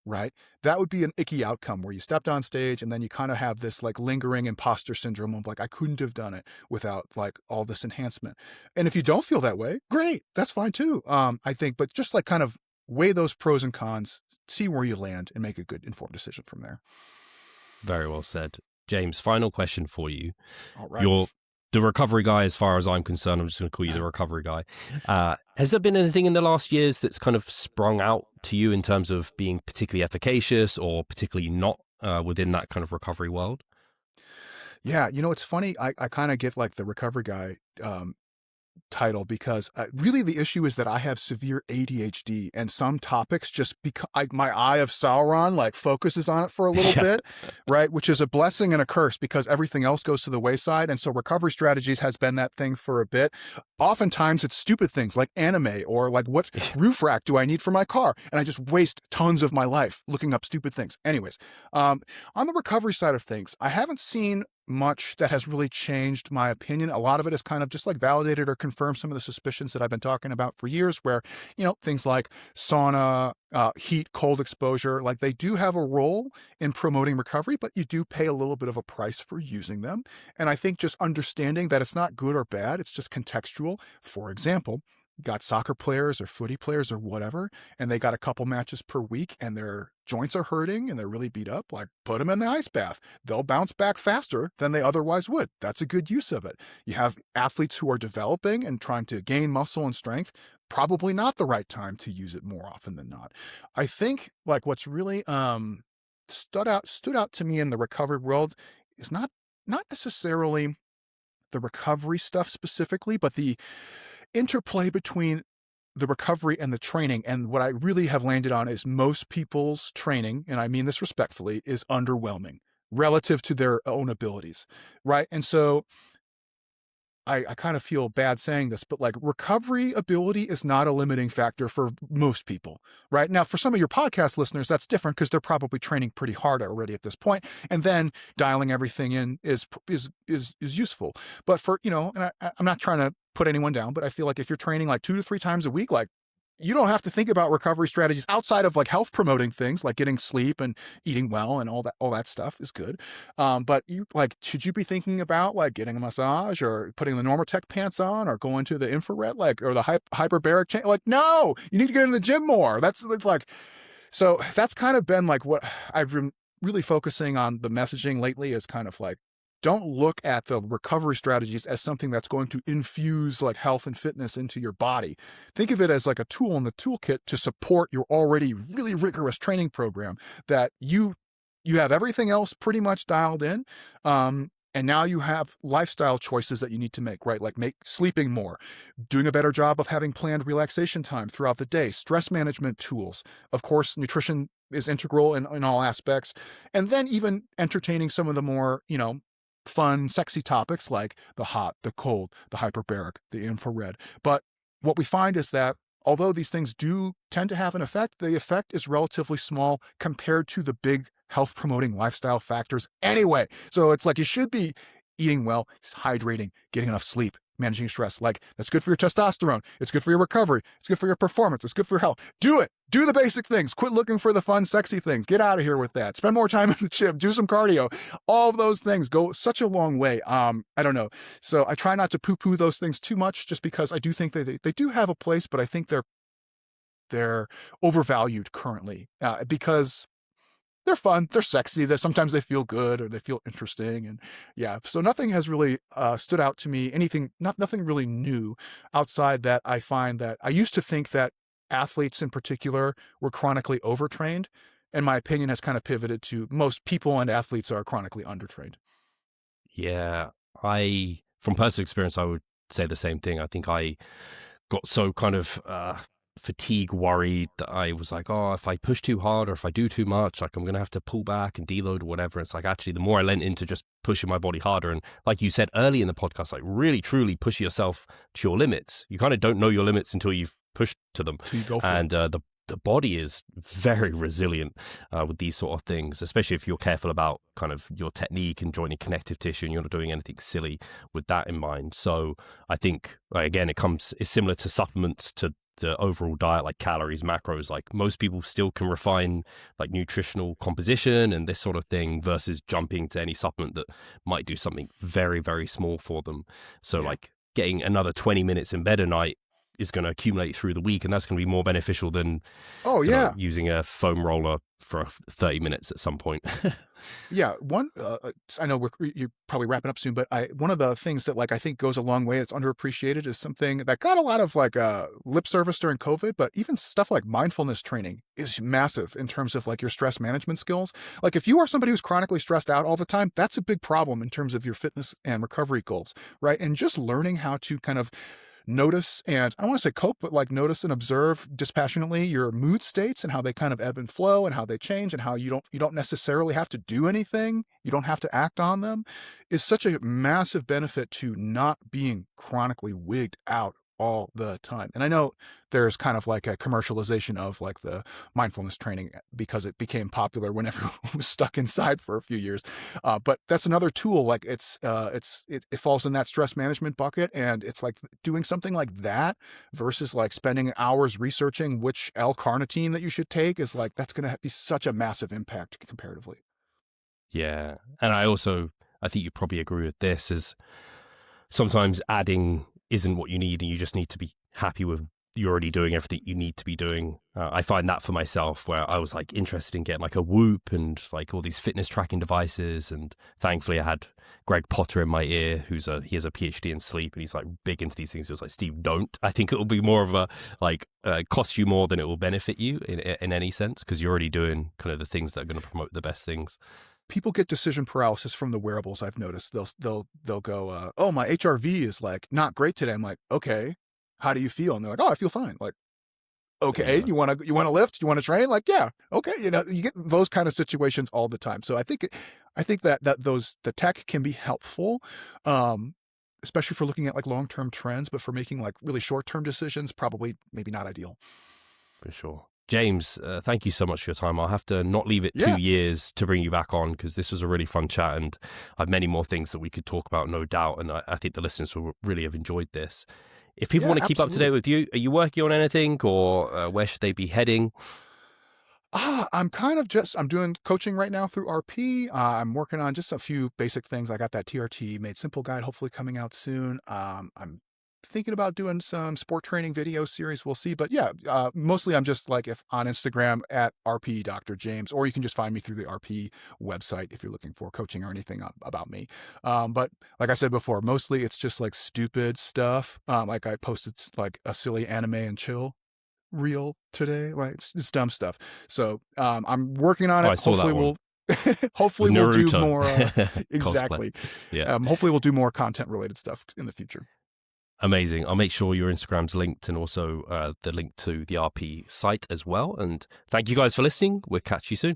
right? That would be an icky outcome where you stepped on stage and then you kind of have this like lingering imposter syndrome of like, I couldn't have done it without like all this enhancement. And if you don't feel that way, great, that's fine too. I think, but just like kind of weigh those pros and cons, see where you land and make a good informed decision from there. Very well said. James, final question for you. All right. You're the recovery guy, as far as I'm concerned. I'm just going to call you the recovery guy. Has there been anything in the last years that's kind of sprung out to you in terms of being particularly efficacious or particularly not within that kind of recovery world? Yeah, it's funny. I kind of get like the recovery guy title because really the issue is that I have severe ADHD and some topics just because my eye of Sauron like focuses on it for a little bit, right? Which is a blessing and a curse because everything else goes to the wayside. And so recovery strategies has been that thing for a bit. Oftentimes it's stupid things like anime or like what roof rack do I need for my car? And I just waste tons of my life looking up stupid things. Anyways, on the recovery side of things, I haven't seen much that has really changed my opinion. A lot of it is kind of just like validated or confirmed some of the suspicions that I've been talking about for years where, things like sauna, heat, cold exposure, like they do have a role in promoting recovery, but you do pay a little bit of a price for using them. And I think just understanding that it's not good or bad, it's just contextual. For example, got soccer players or footy players or whatever, and they got a couple matches per week and their joints are hurting and they're really beat up, like put them in the ice bath. They'll bounce back faster than they otherwise would. That's a good use of it. You have athletes who are developing and trying to gain muscle and strength, probably not the right time to use it more often than not. I think like what's really stood out to me in the recovery world is not necessarily the recovery stuff specifically, but the interplay between the recovery and the training. And what I really have landed on is most people's training, and I mean this respectfully, is underwhelming relative to their own abilities, right? And so I kind of feel bad saying this, but like recovery ability is not a limiting factor for most people, right? Now, for some of your podcast listeners, that's different because they're probably training pretty hard already at this point, and then dialing everything in is useful. But for, and I'm not trying to put anyone down, but I feel like if you're training like 2 to 3 times a week, like you don't have to think about recovery strategies outside of like health promoting things like getting sleep and eating well and all that stuff is good. But you like, should you be thinking about like getting a massage or putting the Normatec pants on or going to the infrared, like, or the hyperbaric chain? Like, no, you need to get in the gym more. That's like, so that's kind of been like what I've been really focusing on the messaging lately is kind of like, don't look at the recovery strategies as something that's going to infuse like health and fitness into your body. Think of it as like a tool in the toolkit to support your already really rigorous training program that you have everything else pretty much dialed in. And now you have lifestyle choices that you need to make, right? Like sleeping more, doing a better job of having planned relaxation time throughout the day, stress management tools. Of course, nutrition is integral in all aspects. And then even entertaining some of the more, fun, sexy topics like the hot, the cold, the hyperbaric, the infrared. But what we find is that although these things do tend to have an effect, the effect is relatively small compared to the big health promoting lifestyle factors anyway. So it's like you should be eating well, hydrating, getting enough sleep, managing stress. Like that's good for your testosterone. It's good for your recovery. It's good for your performance. It's good for your health. Do it. Do the basic things. Quit looking for the fun, sexy things. Get out of here with that. Spend more time in the gym. Do some cardio. All of those things go such a long way. I don't know. So I try not to poo-poo those things too much just because I do think they do have a place, but I think they're overvalued currently because they're fun, they're sexy, sometimes they feel good or they feel interesting. And yeah, so nothing has really stood out to me, nothing really new outside that. I find that I used to think that athletes in particular were chronically overtrained, and my opinion has kind of pivoted to most people and athletes are chronically undertrained. Yeah, from personal experience, I would say the same thing. I think I got so kind of fatigue worried that I was like, oh, if I push too hard or if I do too much, like I'm going to have to pull back and deload or whatever. It's like, actually, the more I lent into just pushing my body harder. And like you said early in the podcast, like really, truly push yourself to your limits. You kind of don't know your limits until you've pushed to them. So you go for and the body is very resilient with these sort of things, especially if you're careful about kind of your technique and joint and connective tissue and you're not doing anything silly with that in mind. So I think, again, it's similar to supplements, to the overall diet, like calories, macros. Like most people still can refine like nutritional composition and this sort of thing versus jumping to any supplement that might do something very, very small for them. So like getting another 20 minutes in bed a night is going to accumulate through the week, and that's going to be more beneficial than using a foam roller for 30 minutes at some point. Yeah, one, I know you're probably wrapping up soon, but one of the things that like I think goes a long way that's underappreciated is something that got a lot of like lip service during COVID, but even stuff like mindfulness training is massive in terms of like your stress management skills. Like if you are somebody who's chronically stressed out all the time, that's a big problem in terms of your fitness and recovery goals, right? And just learning how to kind of notice, and I want to say cope, but like notice and observe dispassionately your mood states and how they kind of ebb and flow and how they change and how you don't necessarily have to do anything. You don't have to act on them, is such a massive benefit to not being chronically wigged out all the time. And I know there's kind of like a commercialization of like the mindfulness training because it became popular when everyone was stuck inside for a few years. But that's another tool. Like it falls in that stress management bucket, and it's like doing something like that versus like spending hours researching which L-carnitine that you should take is like, that's going to be such a massive impact comparatively. Yeah. And I think you probably agree with this, is sometimes adding isn't what you need, and you just need to be happy with you're already doing everything you need to be doing. I find that for myself, where I was like interested in getting like a Whoop and like all these fitness tracking devices, and thankfully I had Greg Potter in my ear, he has a PhD in sleep, and he's like big into these things. He was like, Steve, don't. I think it will be more of a like cost you more than it will benefit you in any sense, because you're already doing kind of the things that are going to promote the best things. People get decision paralysis from the wearables. I've noticed they'll go, oh, my HRV is like not great today. I'm like, okay, how do you feel? And they're like, oh, I feel fine. Like, okay, you want to lift? You want to train? Like, yeah, okay. You know, you get those kind of situations all the time. So I think that the tech can be helpful, especially for looking at like long-term trends, but for making like really short-term decisions, probably maybe not ideal. For sure. James, thank you so much for your time. I'll have to not leave it 2 years to bring you back on, because this was a really fun chat, and I have many more things that we could talk about, no doubt. And I think the listeners will really have enjoyed this. If people want to keep up to date with you, are you working on anything, or where should they be heading? I'm doing coaching right now through RP. I'm working on just a few basic things. I got that TRT Made Simple guide hopefully coming out soon. I'm thinking about doing some sport training video series. We'll see. But yeah, mostly I'm just like on Instagram at RP Dr. James, or you can just find me through the RP website if you're looking for coaching or anything about me. But like I said before, mostly it's just like stupid stuff. Like I posted like a silly anime and chill reel today. Like it's dumb stuff. So I'm working on it. I saw hopefully that one. Hopefully we'll do Naruto. more. Exactly. Yeah. Hopefully we'll do more content related stuff in the future. Amazing. I'll make sure your Instagram's linked, and also the link to the RP site as well. And thank you guys for listening. We'll catch you soon.